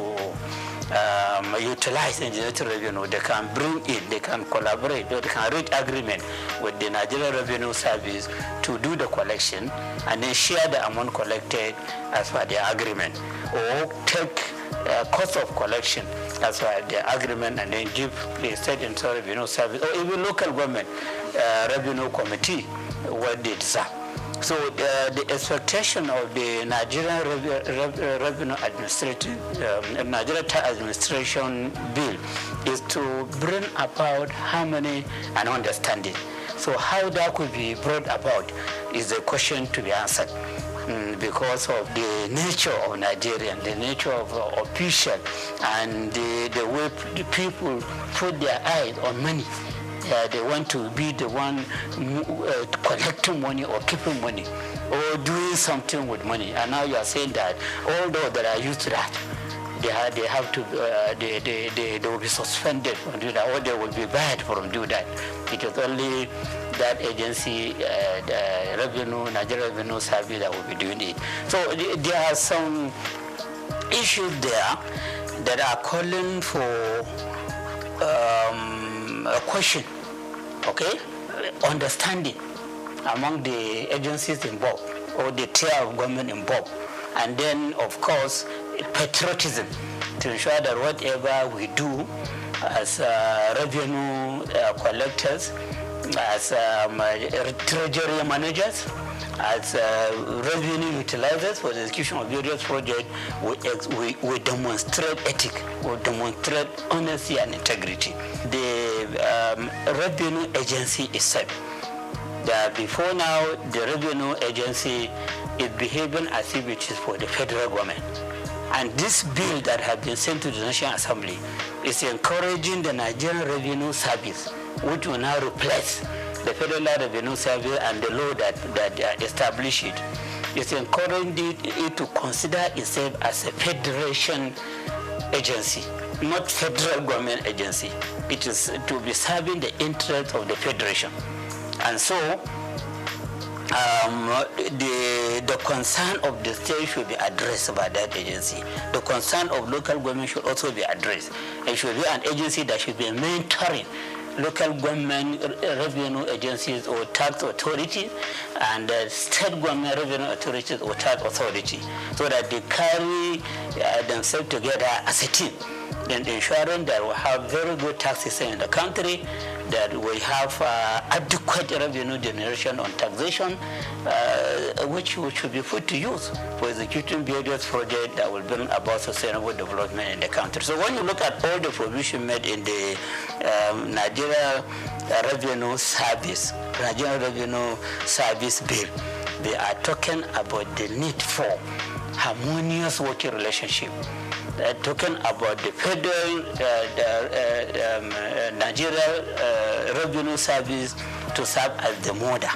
utilize in generating revenue, they can bring it, they can collaborate, they can reach agreement with the Nigerian Revenue Service to do the collection and then share the amount collected as per the agreement, or take cost of collection as per the agreement and then give the State Internal Revenue Service or even local government revenue committee what they deserve. So the expectation of the Nigerian Revenue Administration, Nigerian Tax Administration Bill is to bring about harmony and understanding. So how that could be brought about is a question to be answered. Because of the nature of Nigerian, the nature of official, and the way the people put their eyes on money. They want to be the one collecting money or keeping money or doing something with money. And now you are saying that all those that are used to that, they have to, they will be suspended from doing that, or they will be banned from doing that. It is only that agency, the Nigerian Revenue Service, that will be doing it. So there are some issues there that are calling for a question, okay, understanding among the agencies involved. or the tier of government involved. And then, of course, patriotism, to ensure that whatever we do as revenue collectors, as treasury managers, as revenue utilizers for the execution of various projects, we demonstrate ethics, we demonstrate honesty and integrity. The revenue agency itself, before now, the revenue agency is behaving as if it is for the federal government. And this bill that has been sent to the National Assembly is encouraging the Nigerian Revenue Service, which will now replace the Federal Revenue Service and the law that establish it. It's encouraging it to consider itself as a federation agency, not federal government agency. It is to be serving the interests of the federation. And so, the concern of the state should be addressed by that agency. The concern of local government should also be addressed. It should be an agency that should be mentoring local government revenue agencies or tax authorities and state government revenue authorities or tax authority, so that they carry themselves together as a team, then ensuring that we have very good tax system in the country, that we have adequate revenue generation on taxation, which should be put to use for executing various projects that will bring about sustainable development in the country. So when you look at all the provision made in the Nigeria Revenue Service Bill, they are talking about the need for harmonious working relationship. They're talking about the federal Nigeria Revenue Service to serve as the model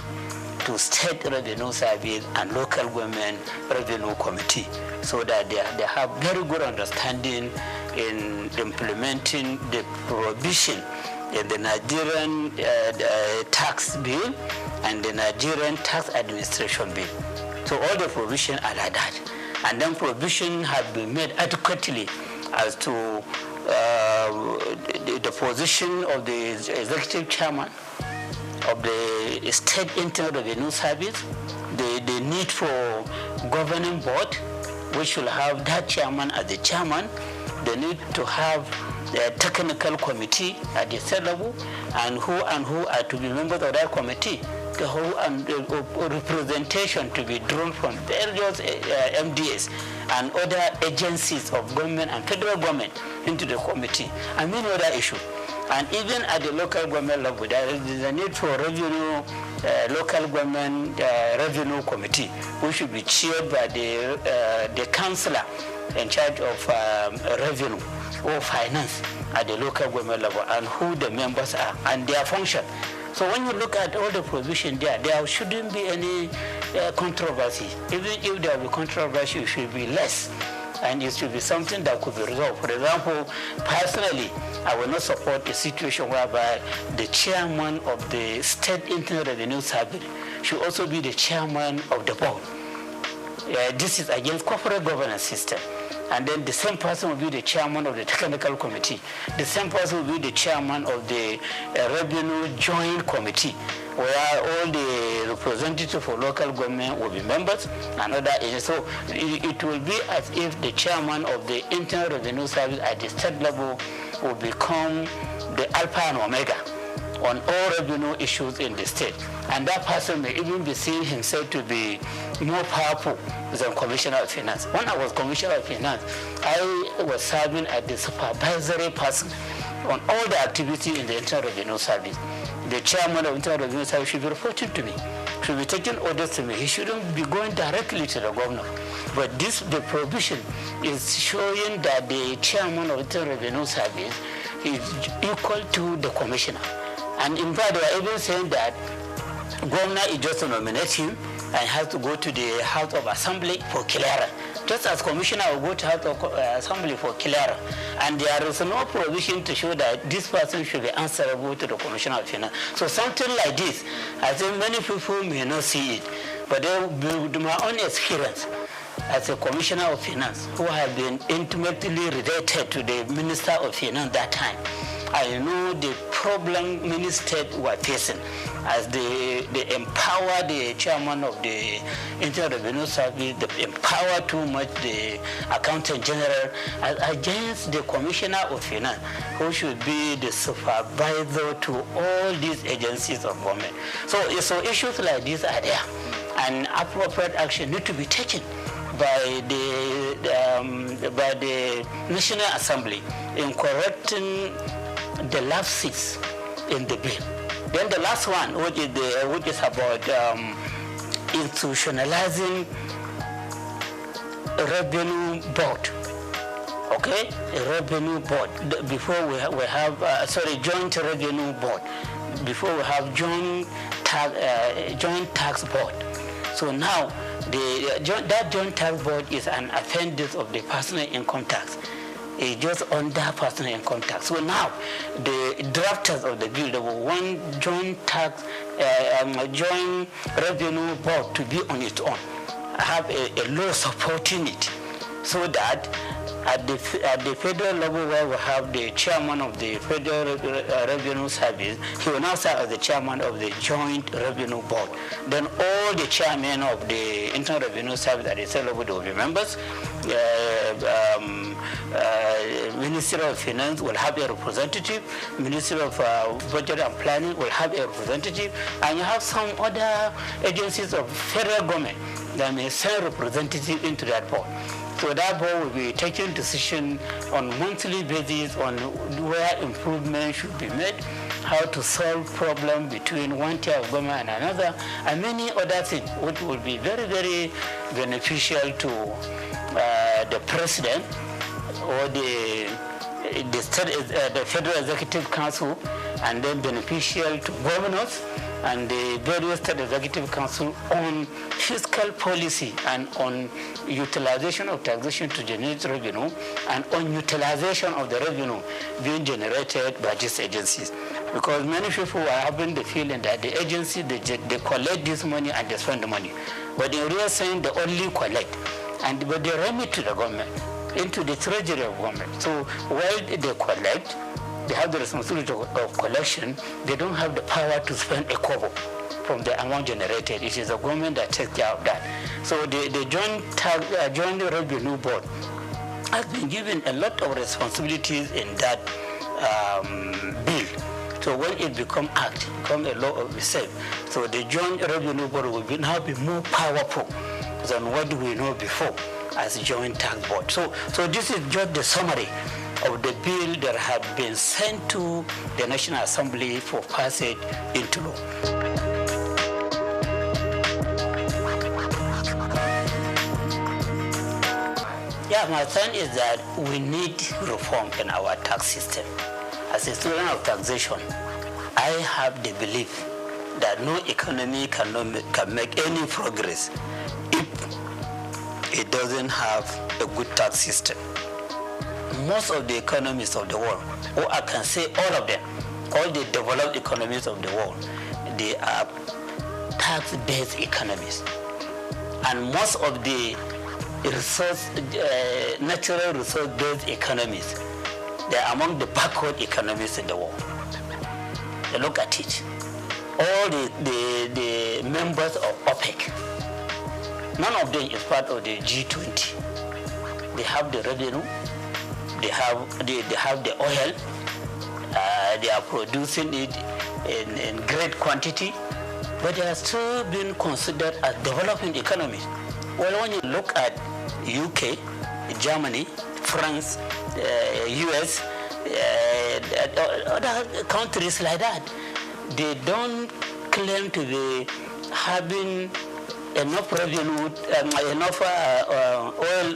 to state revenue service and local government revenue committee, so that they have very good understanding in implementing the provision in the Nigerian tax bill and the Nigerian tax administration bill. So all the provisions are like that. And then provision have been made adequately as to the position of the executive chairman of the State Internal Revenue Service, the need for governing board, which will have that chairman as the chairman, the need to have the technical committee at the state level, and who are to be members of that committee, the whole representation to be drawn from various MDAs and other agencies of government and federal government into the committee, and many other issues. And even at the local government level, there is a need for revenue, local government revenue committee, which should be chaired by the councillor in charge of revenue or finance at the local government level, and who the members are and their function. So when you look at all the provision there shouldn't be any controversy. Even if there will be controversy, it should be less, and it should be something that could be resolved. For example, personally, I will not support a situation whereby the chairman of the State Internal Revenue Service should also be the chairman of the board. This is against corporate governance system. And then the same person will be the chairman of the technical committee. The same person will be the chairman of the revenue joint committee, where all the representatives for local government will be members and other agencies. So it will be as if the chairman of the Internal Revenue Service at the state level will become the alpha and omega on all revenue issues in the state. And that person may even be seeing himself to be more powerful than Commissioner of Finance. When I was Commissioner of Finance, I was serving as the supervisory person on all the activity in the Internal Revenue Service. The chairman of Internal Revenue Service should be reporting to me, should be taking orders to me. He shouldn't be going directly to the governor. But the provision is showing that the chairman of Internal Revenue Service is equal to the commissioner. And in fact, they are even saying that governor is just to nominate him and has to go to the House of Assembly for clearance. Just as commissioner will go to House of Assembly for clearance. And there is no provision to show that this person should be answerable to the Commissioner of Finance. So something like this, I think many people may not see it, but with my own experience as a Commissioner of Finance, who have been intimately related to the Minister of Finance that time, I know the problem many states were facing as they empower the chairman of the Internal Revenue Service, they empower too much the accountant general against the commissioner of finance, who should be the supervisor to all these agencies of government. So issues like these are there, and appropriate action need to be taken by the National Assembly in correcting the lapses in the bill. Then the last one, which is about institutionalizing a revenue board. Okay, a revenue board. Before we have joint revenue board. Before we have joint tax board. So now that joint tax board is an appendix of the personal income tax. It's just under personal income tax. So now the drafters of the bill, they will want joint revenue board to be on its own, have a law supporting it, so that at the federal level where we have the chairman of the Federal Revenue Service, he will now serve as the chairman of the Joint Revenue Board. Then all the chairmen of the Internal Revenue Service at the state level will be members. Ministry of Finance will have a representative. Ministry of Budget and Planning will have a representative. And you have some other agencies of federal government that may send representatives into that board. So that board will be taking decision on monthly basis on where improvement should be made, how to solve problem between one tier of government and another, and many other things, which will be very, very beneficial to the president or the Federal Executive Council, and then beneficial to governors and the various state executive council on fiscal policy and on utilization of taxation to generate revenue and on utilization of the revenue being generated by these agencies. Because many people are having the feeling that the agency, they collect this money and they spend the money. But in real sense, they only collect. But they remit to the government, into the treasury of government. So while they collect, they have the responsibility of collection, they don't have the power to spend a kobo from the amount generated. It is the government that takes care of that. So the Joint Revenue Board has been given a lot of responsibilities in that bill. So when it becomes act, become a law of itself, so the Joint Revenue Board will now be more powerful than what we know before as Joint Tax Board. So this is just the summary of the bill that had been sent to the National Assembly for passage into law. Yeah, my point is that we need reform in our tax system. As a student of taxation, I have the belief that no economy can make any progress if it doesn't have a good tax system. Most of the economies of the world, or I can say all of them, all the developed economies of the world, they are tax-based economies. And most of the natural resource-based economies, they are among the backward economies in the world. Look at it. All the members of OPEC, none of them is part of the G20. They have the revenue, they have the oil, they are producing it in great quantity, but they are still being considered as developing economies. Well, when you look at UK, Germany, France, US, other countries like that, they don't claim to be having enough revenue, enough oil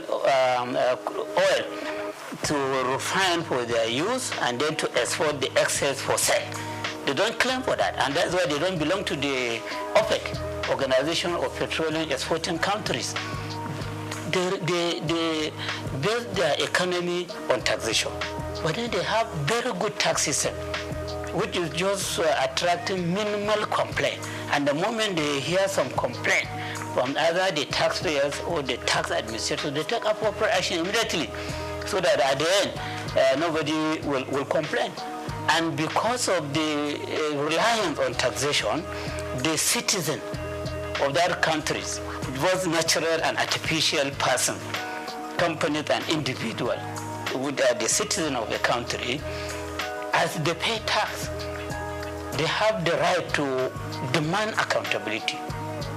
to refine for their use and then to export the excess for sale. They don't claim for that, and that's why they don't belong to the OPEC, Organization of Petroleum Exporting Countries. They build their economy on taxation, but then they have very good tax system, which is just attracting minimal complaint. And the moment they hear some complaint from either the taxpayers or the tax administrators, they take appropriate action immediately, so that at the end, nobody will complain. And because of the reliance on taxation, the citizen of that countries, both natural and artificial person, companies and individual, who are the citizen of the country, as they pay tax, they have the right to demand accountability.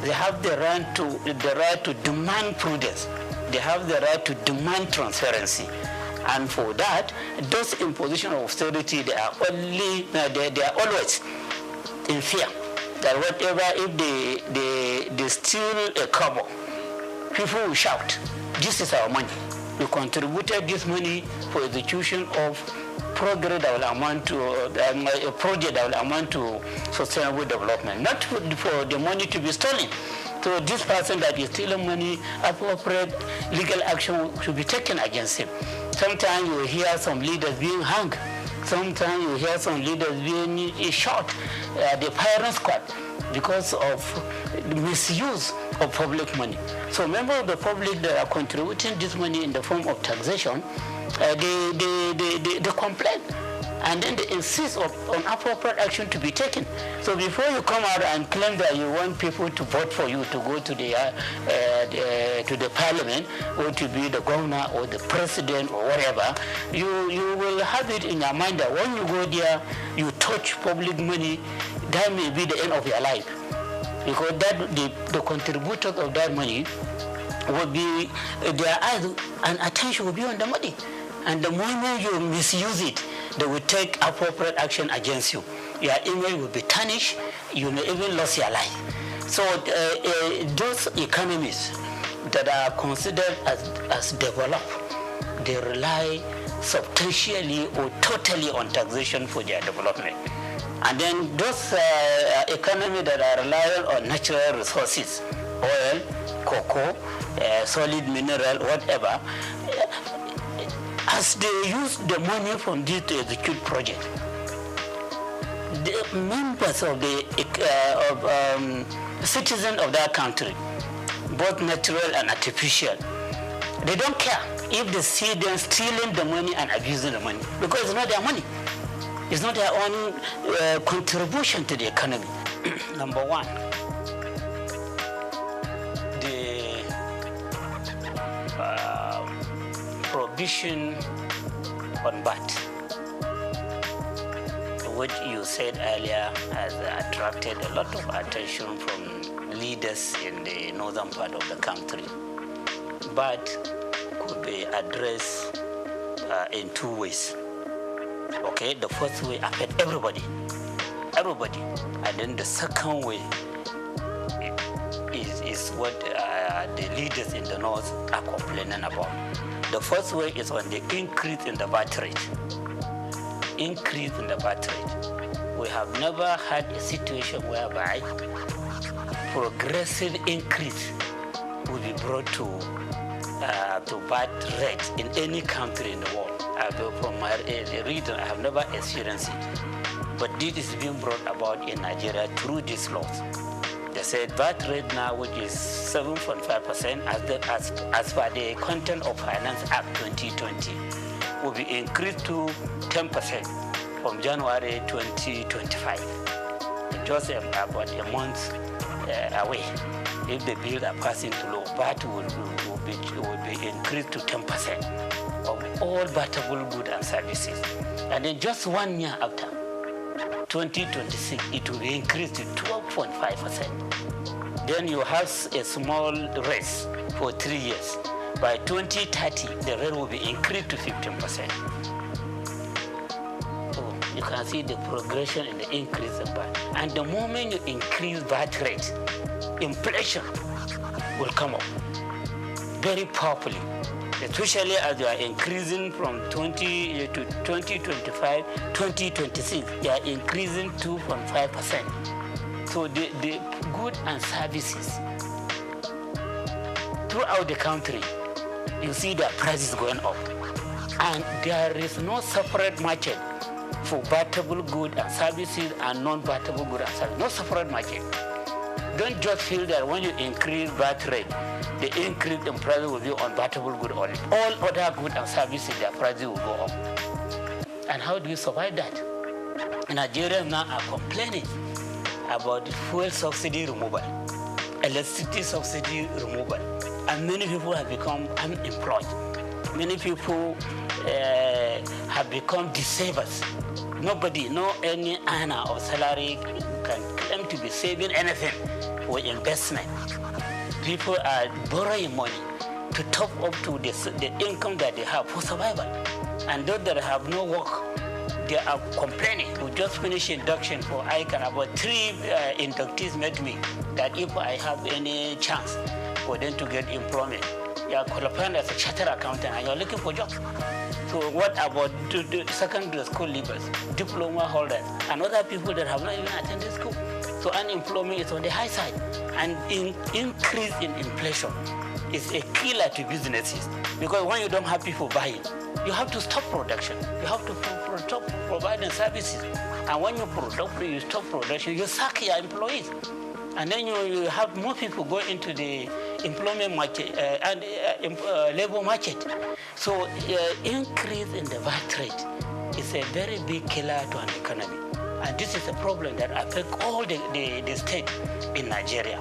They have the right to demand prudence. They have the right to demand transparency. And for that, those imposition of austerity, they are always in fear that whatever, if they steal a kobo, people will shout, this is our money. We contributed this money for execution of progress that will amount to a project that will amount to sustainable development, not for the money to be stolen. So this person that is stealing money, appropriate legal action should be taken against him. Sometimes you hear some leaders being hung. Sometimes you hear some leaders being shot at the firing squad because of the misuse of public money. So members of the public that are contributing this money in the form of taxation, they complain. And then they insist on appropriate action to be taken. So before you come out and claim that you want people to vote for you to go to the parliament or to be the governor or the president or whatever, you will have it in your mind that when you go there, you touch public money, that may be the end of your life. Because that the contributors of that money will be, their eyes and attention will be on the money. And the moment you misuse it, they will take appropriate action against you. Your image will be tarnished. You may even lose your life. So those economies that are considered as developed, they rely substantially or totally on taxation for their development. And then those economies that are reliant on natural resources, oil, cocoa, solid mineral, whatever, as they use the money from this to execute project, the members of the citizens of that country, both natural and artificial, they don't care if they see them stealing the money and abusing the money, because it's not their money. It's not their own contribution to the economy. Number one, the prohibition on VAT, which you said earlier has attracted a lot of attention from leaders in the northern part of the country. VAT could be addressed in two ways. Okay, the first way affect everybody, and then the second way is what the leaders in the north are complaining about. The first way is on the increase in the VAT rate. Increase in the VAT rate. We have never had a situation whereby progressive increase will be brought to VAT rate in any country in the world. From my region, I have never experienced it. But this is being brought about in Nigeria through these laws. They said VAT rate now, which is 7.5%, as per the Content of Finance Act 2020, will be increased to 10% from January 2025. Just about a month away. If the bills are passing to law, VAT will be increased to 10% of all VATable goods and services. And then just 1 year after, 2026, it will be increased to 12.5%. Then you have a small raise for 3 years. By 2030, the rate will be increased to 15%. So you can see the progression in the increase in VAT. And the moment you increase VAT rate, inflation will come up very powerfully, especially as you are increasing from 20 to 2025, 2026, they are increasing 2.5%. So the goods and services throughout the country, you see their prices going up. And there is no separate market for VATable goods and services and non-VATable goods and services. No separate market. Don't just feel that when you increase VAT rate, the increase in price will be on VATable goods only. All other goods and services, their prices will go up. And how do you survive that? Nigerians now are complaining about fuel subsidy removal, electricity subsidy removal, and many people have become unemployed. Many people have become disabled. Nobody, no any earner of salary can claim to be saving anything for investment. People are borrowing money to top up to the income that they have for survival. And those that have no work, they are complaining. We just finished induction for ICANN. About 3 inductees met me that if I have any chance for them to get employment, you are qualified as a chartered accountant and you are looking for jobs. So what about the secondary school leavers, diploma holders, and other people that have not even attended school? So unemployment is on the high side, and increase in inflation is a killer to businesses, because when you don't have people buying, you have to stop production. You have to stop providing services, and when you stop production, you sack your employees, and then you have more people go into the employment market and labor market. So increase in the VAT rate is a very big killer to an economy. And this is a problem that affects all the states in Nigeria.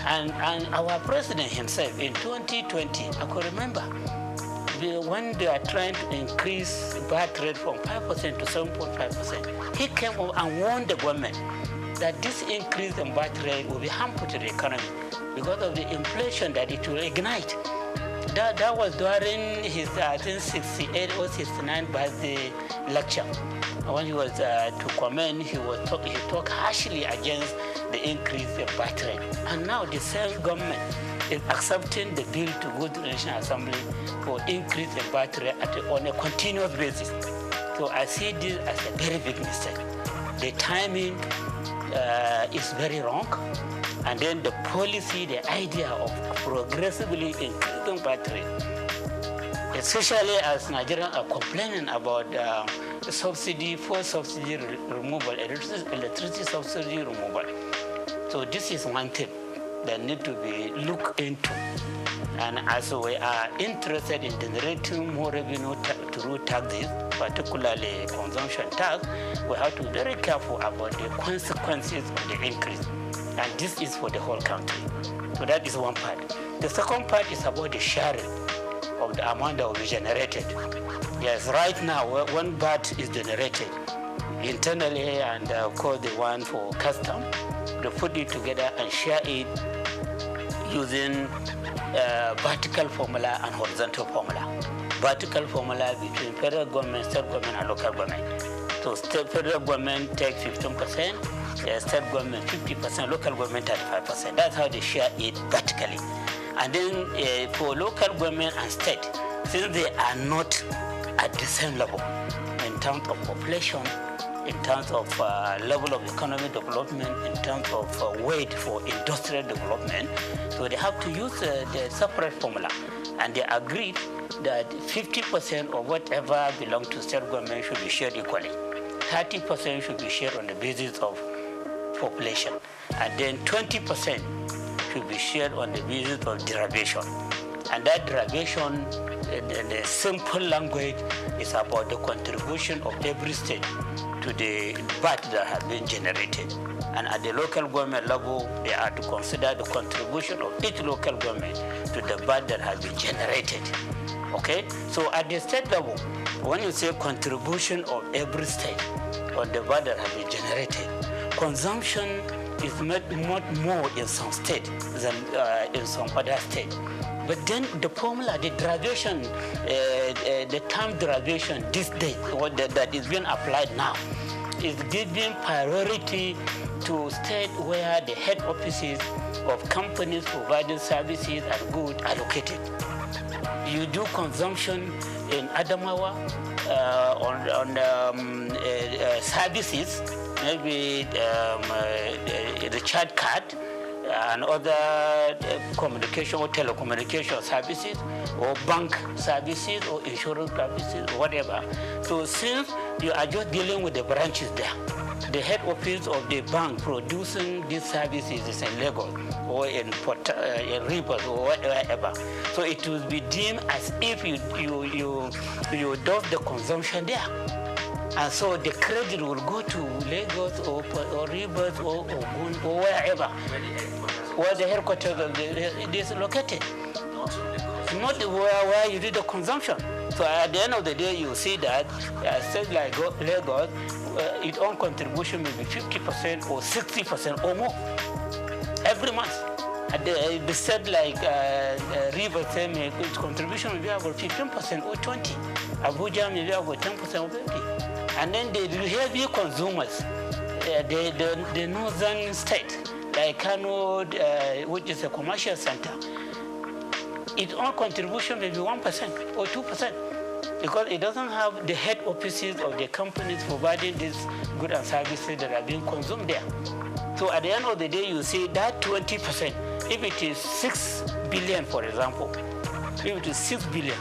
And our president himself in 2020, I could remember, when they are trying to increase VAT rate from 5% to 7.5%, he came up and warned the government that this increase in VAT rate will be harmful to the economy because of the inflation that it will ignite. That was during his, I think, 68 or 69 birthday lecture. When he was to comment, he talked harshly against the increase in VAT rate. And now the same government is accepting the bill to go to the National Assembly for increase in VAT rate on a continuous basis. So I see this as a very big mistake. The timing is very wrong. And then the policy, the idea of progressively increasing VAT rate, especially as Nigerians are complaining about the subsidy, fuel subsidy removal, electricity subsidy removal. So this is one thing that needs to be looked into. And as we are interested in generating more revenue through taxes, particularly consumption tax, we have to be very careful about the consequences of the increase. And this is for the whole country. So that is one part. The second part is about the sharing of the amount that will be generated. Yes, right now, when VAT is generated internally, and of course the one for custom, they put it together and share it using vertical formula and horizontal formula. Vertical formula between federal government, state government, and local government. So federal government takes 15%, state government 50%, local government 35%. That's how they share it vertically. And then for local government and state, since they are not at the same level in terms of population, in terms of level of economic development, in terms of weight for industrial development, so they have to use the separate formula. And they agreed that 50% of whatever belongs to state government should be shared equally. 30% should be shared on the basis of population. And then 20% should be shared on the basis of derivation. And that derivation, the simple language, is about the contribution of every state to the VAT that has been generated. And at the local government level, they are to consider the contribution of each local government to the VAT that has been generated. Okay? So at the state level, when you say contribution of every state on the VAT that has been generated, consumption is much more in some states than in some other states. But then the formula, the derivation, the term derivation, this date, that is being applied now, is giving priority to states where the head offices of companies providing services and goods are located. You do consumption in Adamawa on services, maybe recharge card, and other communication or telecommunication services, or bank services, or insurance services, or whatever. So since you are just dealing with the branches there, the head office of the bank producing these services is in Lagos or in Rivers or whatever. So it will be deemed as if you do the consumption there. And so the credit will go to Lagos or Rivers or Ogun or wherever, where the headquarters of it is located. Not where you do the consumption. So at the end of the day, you see that states like Lagos, its own contribution may be 50% or 60% or more every month. At the state like Rivers, its contribution may be about 15% or 20%. Abuja may be about 10% or 50%. And then the heavy consumers, the northern state, like Kano, which is a commercial center, its own contribution may be 1% or 2%, because it doesn't have the head offices of the companies providing these goods and services that are being consumed there. So at the end of the day, you see that 20%, if it is 6 billion, for example, if it is 6 billion,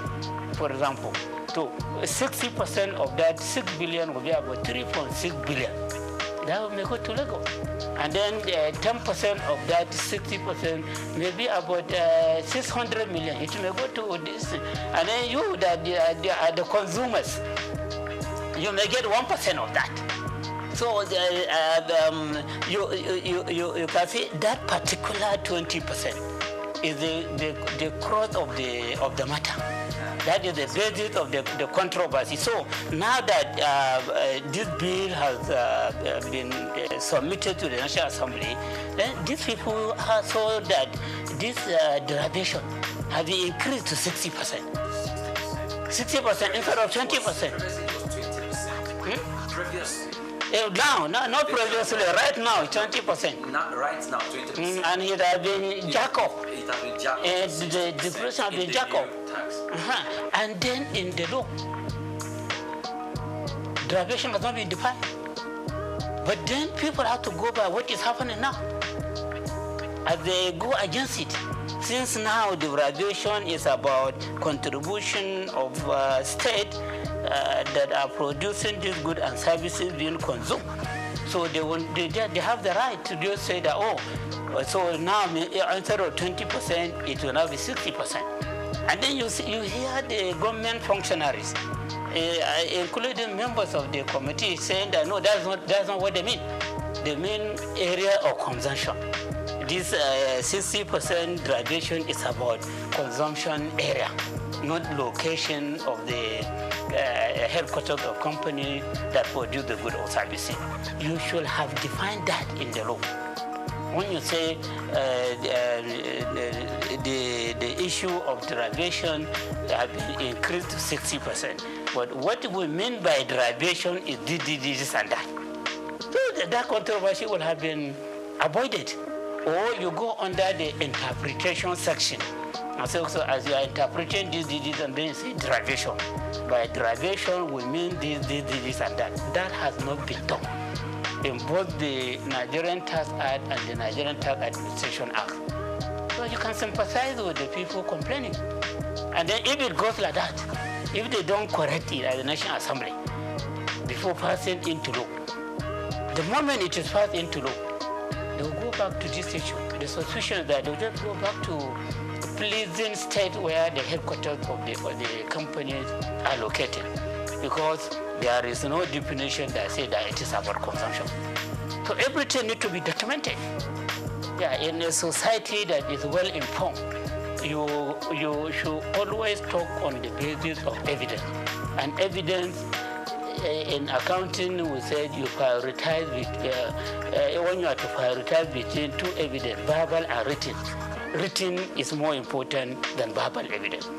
for example, so 60% of that 6 billion will be about 3.6 billion. That may go to Lagos. And then 10% of that 60% may be about 600 million. It may go to this. And then you, the consumers, you may get 1% of that. So you can see that particular 20% is the crux of the matter. That is the basis of the controversy. So now that this bill has been submitted to the National Assembly, then these people saw that this derivation has been increased to 60%. 60% instead of 20%. Previously. Not previously, right now, 20%. Not right now, 20%. And it has been jacked up. It has been jacked up. And the depreciation has been jacked up. And then in the law, derivation has not been defined. But then people have to go by what is happening now. As they go against it. Since now the derivation is about contribution of state that are producing these goods and services being consumed. So they have the right to just say that, so now instead of 20%, it will now be 60%. And then you hear the government functionaries, including members of the committee, saying that no, that's not what they mean. They mean area of consumption. This 60% derivation is about consumption area, not location of the headquarters of company that produce the good or services. You should have defined that in the law. When you say the issue of derivation has been increased to 60%, but what we mean by derivation is this and that. So that controversy would have been avoided. Or you go under the interpretation section. And so as you are interpreting this and then you say derivation. By derivation, we mean this and that. That has not been done in both the Nigerian Tax Act and the Nigerian Tax Administration Act. So you can sympathize with the people complaining. And then if it goes like that, if they don't correct it at the National Assembly before passing into law, the moment it is passed into law, they will go back to this issue. The solution is that they will just go back to the pleasing state where the headquarters of the companies are located, because there is no definition that says that it is about consumption. So everything needs to be documented. Yeah, in a society that is well informed, you should always talk on the basis of evidence. And evidence in accounting, we said you prioritize when you have to prioritize between two evidence, verbal and written. Written is more important than verbal evidence.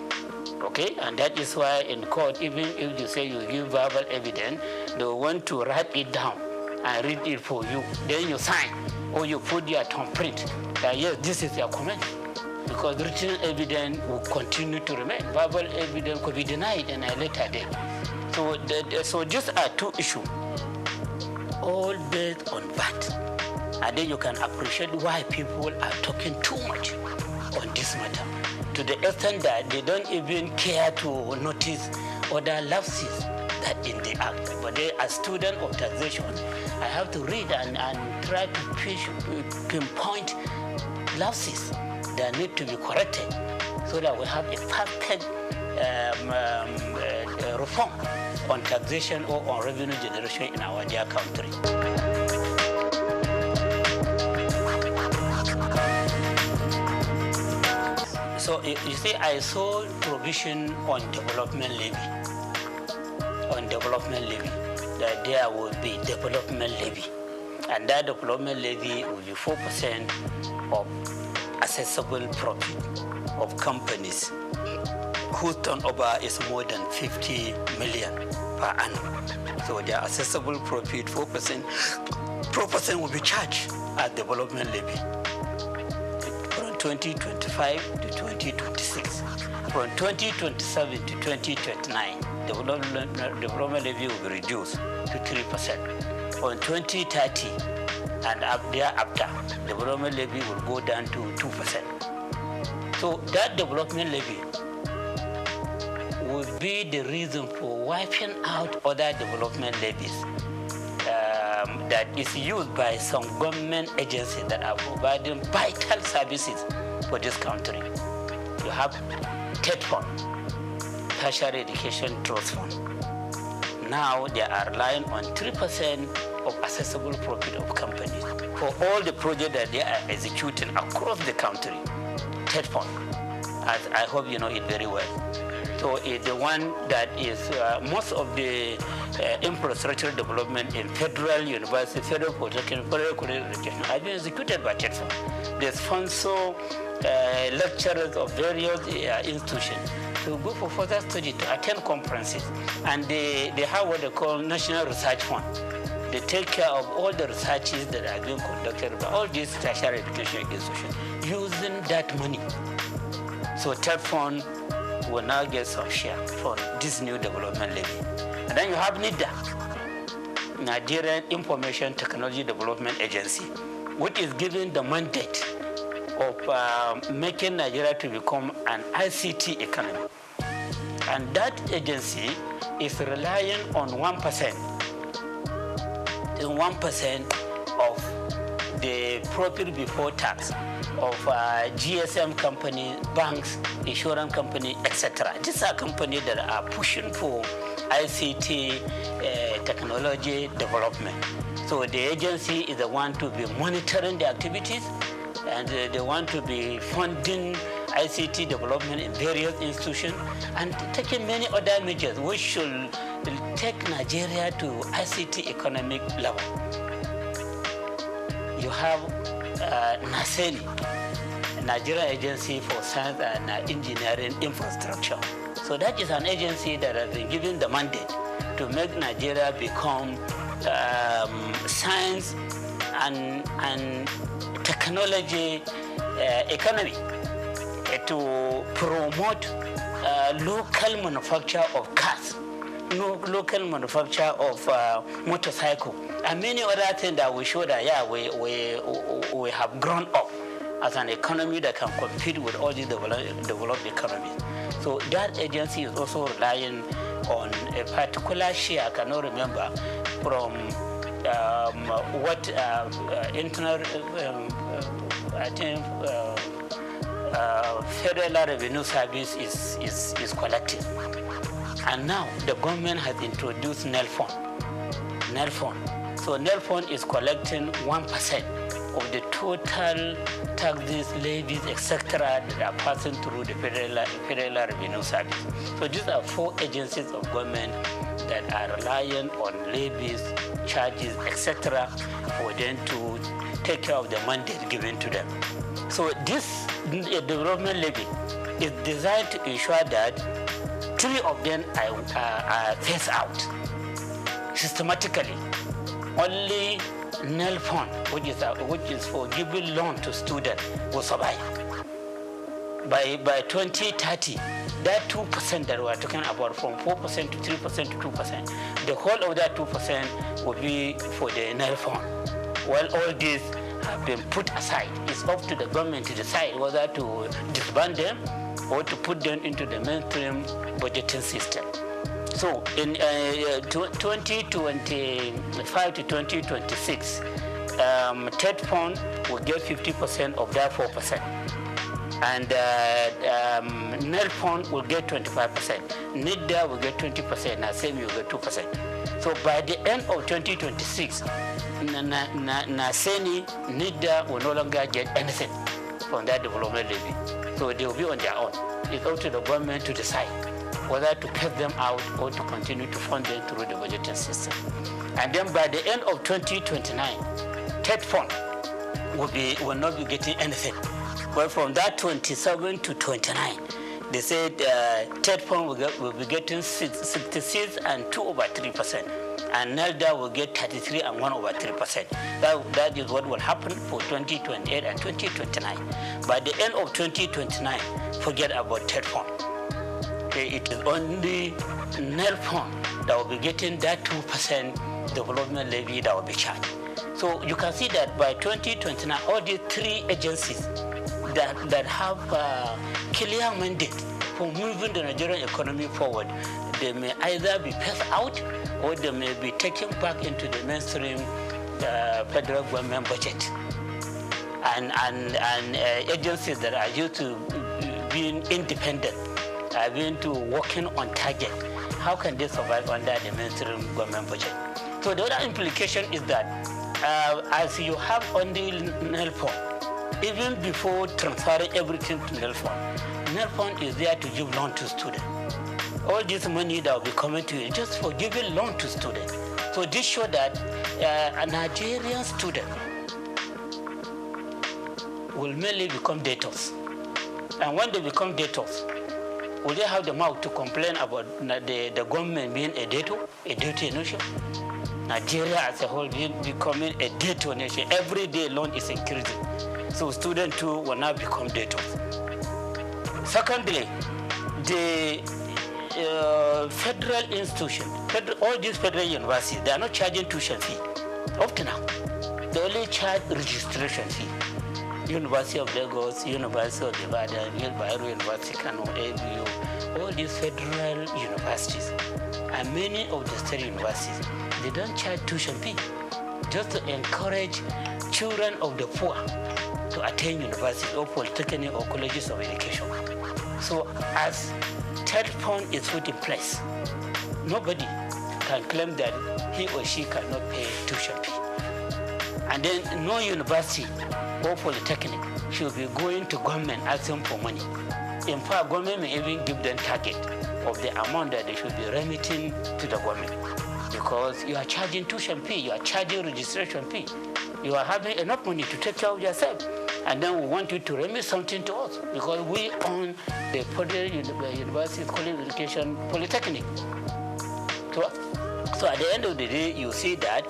Okay, and that is why in court, even if you say you give verbal evidence, they want to write it down and read it for you. Then you sign or you put your thumbprint that yes, this is your comment. Because written evidence will continue to remain. Verbal evidence could be denied in a later date. So these are two issues, all based on that. And then you can appreciate why people are talking too much on this matter, to the extent that they don't even care to notice other lapses that in the act. But they, as student of taxation, I have to read and try to pinpoint lapses that need to be corrected so that we have a perfect reform on taxation or on revenue generation in our dear country. So you see, I saw provision on development levy. That there will be development levy, and that development levy will be 4% of accessible profit of companies whose turnover is more than 50 million per annum. So their accessible profit 4% will be charged as development levy from 2025 to 2026. From 2027 to 2029, development levy will be reduced to 3%. From 2030 and thereafter, development levy will go down to 2%. So that development levy would be the reason for wiping out other development levies that is used by some government agencies that are providing vital services for this country. You have TED Fund, Tertiary Education Trust Fund. Now they are relying on 3% of accessible profit of companies for all the projects that they are executing across the country. TED Fund, as I hope you know it very well. So it's the one that is most of the infrastructure development in federal university, federal polytechnic, federal college education have been executed by TED Fund. They sponsor lecturers of various institutions to go for further study, to attend conferences, and they have what they call National Research Fund. They take care of all the researches that are being conducted by all these tertiary education institutions using that money. So TED Fund will now get some share from this new development levy. And then you have NIDA, Nigerian Information Technology Development Agency, which is given the mandate of making Nigeria to become an ICT economy. And that agency is relying on 1%. 1% of the profit before tax of GSM companies, banks, insurance companies, etc. These are companies that are pushing for ICT technology development. So the agency is the one to be monitoring the activities, and they want to be funding ICT development in various institutions and taking many other measures which should take Nigeria to ICT economic level. You have NACENI, Nigerian Agency for Science and Engineering Infrastructure. So that is an agency that has been given the mandate to make Nigeria become science and technology economy, to promote local manufacture of cars, local manufacture of motorcycle, and many other things that we show that we have grown up as an economy that can compete with all these developed economies. So that agency is also relying on a particular share, I cannot remember, from what internal, I think, Federal Revenue Service is collecting. And now the government has introduced NEL Fund. So NEL Fund is collecting 1% of the total taxes, levies, etc. that are passing through the Federal Revenue Service. So these are 4 agencies of government that are relying on levies, charges, etc. for them to take care of the mandate given to them. So this development levy is designed to ensure that 3 of them are phased out systematically. Only NEL Fund, which is for giving loan to students, will survive. By 2030, that 2% that we are talking about, from 4% to 3% to 2%, the whole of that 2% will be for the NEL Fund. While all these have been put aside, it's up to the government to decide whether to disband them or to put them into the mainstream budgeting system. So in 2025 to 2026, TED Fund will get 50% of that 4%. and Nelfon will get 25%. NIDA will get 20%, Nasemi will get 2%. So by the end of 2026, Naseni, NIDA will no longer get anything from that development levy. So they will be on their own. It's up to the government to decide whether to cut them out or to continue to fund them through the budgeting system. And then by the end of 2029, TED fund will not be getting anything. But from that 27 to 29, they said TED fund will be getting 66 and 2/3%. And NELDA will get 33 and 1/3%. That is what will happen for 2028 and 2029. By the end of 2029, forget about TED fund. Okay, it is only NEL fund that will be getting that 2% development levy that will be charged. So you can see that by 2029, all the three agencies that have clear mandate for moving the Nigerian economy forward, they may either be passed out or they may be taken back into the mainstream federal government budget. And agencies that are used to being independent, are being to working on target, how can they survive under the mainstream government budget? So the other implication is that as you have on the NEL fund, even before transferring everything to NEL fund is there to give loan to students. All this money that will be coming to you just for giving loan to students. So this shows that a Nigerian student will mainly become debtors. And when they become debtors, will they have the mouth to complain about the government being a debtor nation? Nigeria as a whole becoming a debtor nation. Every day loan is increasing. So students too will now become debtors. Secondly, the federal institution, all these federal universities, they are not charging tuition fee up to now. They only charge registration fee. University of Lagos, University of Ibadan, Bayero University, Kano, ABU, all these federal universities, and many of the state universities, they don't charge tuition fee, just to encourage children of the poor to attend university or polytechnic or colleges of education. So as TED fund is put in place, nobody can claim that he or she cannot pay tuition fee. And then no university or polytechnic should be going to government asking for money. In fact, government may even give them target of the amount that they should be remitting to the government. Because you are charging tuition fee, you are charging registration fee, you are having enough money to take care of yourself. And then we want you to remit something to us because we own the federal university college education polytechnic. So at the end of the day, you see that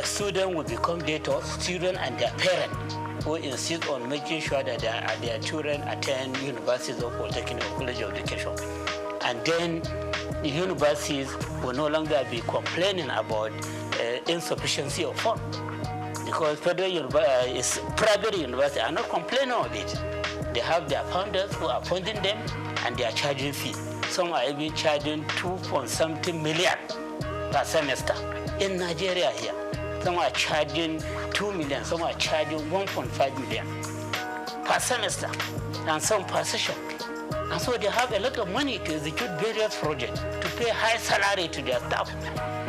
students will become debtors, students and their parents who insist on making sure that their children attend universities or polytechnic or college of education. And then the universities will no longer be complaining about insufficiency of funds because federal private universities are not complaining of it. They have their founders who are funding them and they are charging fee. Some are even charging 2.something million per semester in Nigeria here. Some are charging 2 million, some are charging 1.5 million per semester, and some per session. And so they have a lot of money to execute various projects, to pay high salary to their staff.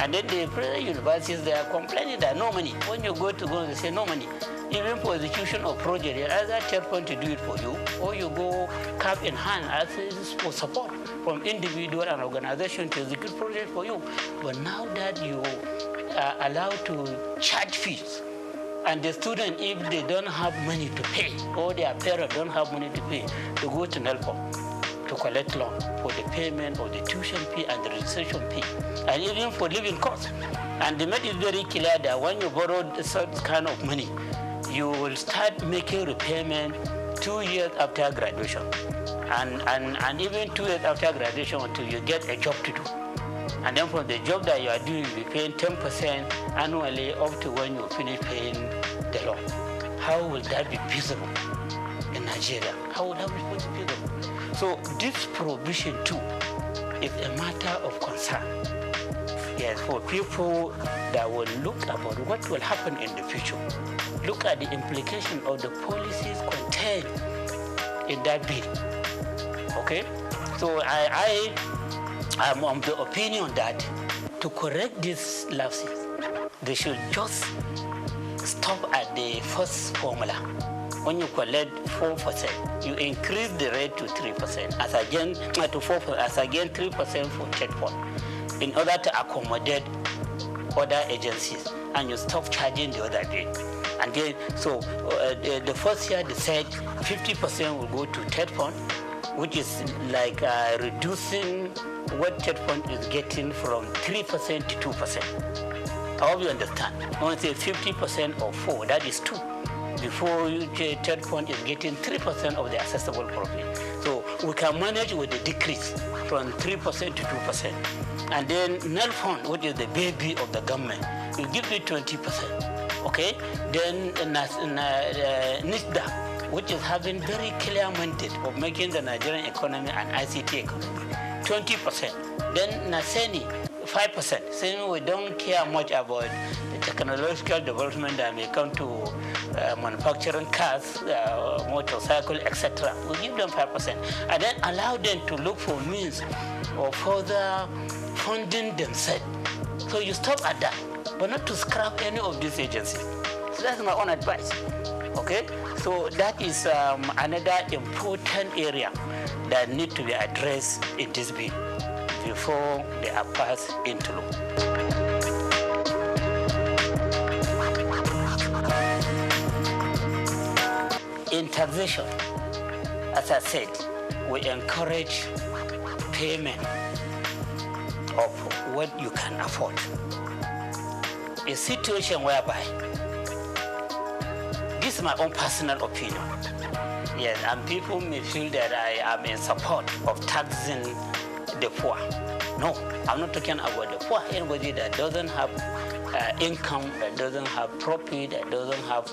And then the private universities, they are complaining that no money. When you go, they say no money. Even for execution of project, they either take one to do it for you, or you go cap in hand as for support from individual and organization to execute project for you. But now that you are allowed to charge fees, and the student, if they don't have money to pay, or their parents don't have money to pay, to go to NELPO to collect loan for the payment of the tuition fee and the registration fee, and even for living costs. And they made it very clear that when you borrow such kind of money, you will start making repayment 2 years after graduation, and even 2 years after graduation until you get a job to do. And then from the job that you are doing, you'll be paying 10% annually up to when you finish paying the loan. How will that be feasible in Nigeria? How would that be feasible? So this provision too is a matter of concern. Yes, for people that will look about what will happen in the future. Look at the implication of the policies contained in that bill. Okay? So I'm of the opinion that to correct these lapses, they should just stop at the first formula. When you collect 4%, you increase the rate to 3%, as again to 4%, as again 3% for third point, in order to accommodate other agencies, and you stop charging the other day. And then, so the first year they said 50% will go to third point, which is like reducing what third point is getting from 3% to 2%. I hope you understand. When I say 50% of 4, that is 2. Before third point is getting 3% of the accessible profit. So we can manage with the decrease from 3% to 2%. And then null fund, which is the baby of the government, will give you 20%. Okay? Then NISDA, which is having very clear mandate of making the Nigerian economy an ICT economy, 20%. Then NASENI, 5%, saying we don't care much about the technological development that may come to manufacturing cars, motorcycle, etc. We give them 5%, and then allow them to look for means of further funding themselves. So you stop at that, but not to scrap any of these agencies. So that's my own advice. Okay, so that is another important area that needs to be addressed in this bill before they are passed into law. In taxation, as I said, we encourage payment of what you can afford. A situation whereby, this is my own personal opinion, yes, and people may feel that I am in support of taxing the poor. No, I'm not talking about the poor. Anybody that doesn't have income, that doesn't have profit, that doesn't have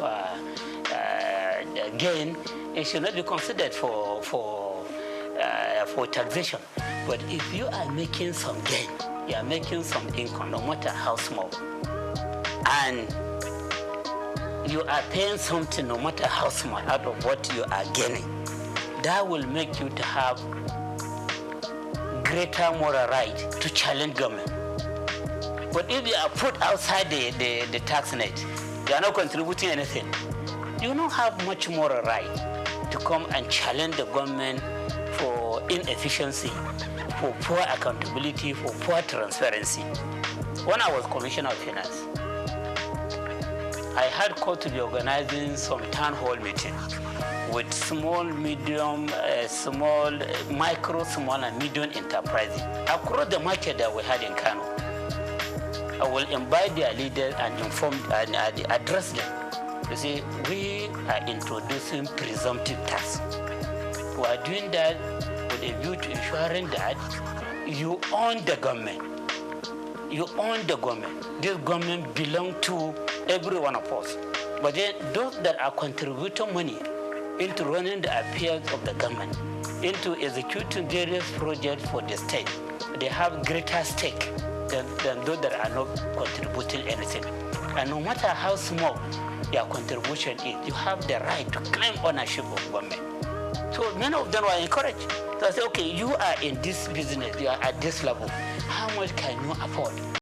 gain, it should not be considered for taxation. But if you are making some gain, you are making some income, no matter how small, and you are paying something, no matter how small, out of what you are gaining, that will make you to have greater moral right to challenge government. But if you are put outside the tax net, you are not contributing anything, you don't have much moral right to come and challenge the government for inefficiency, for poor accountability, for poor transparency. When I was Commissioner of Finance, I had called to be organizing some town hall meetings with small, medium, micro, small, and medium enterprises across the market that we had in Kano. I will invite their leaders and inform and address them. You see, we are introducing presumptive tax. We are doing that with a view to ensuring that you own the government. You own the government. This government belongs to every one of us. But then those that are contributing money into running the affairs of the government, into executing various projects for the state, they have greater stake than those that are not contributing anything. And no matter how small your contribution is, you have the right to claim ownership of government. So many of them were encouraged. So I say, okay, you are in this business, you are at this level. How much can you afford?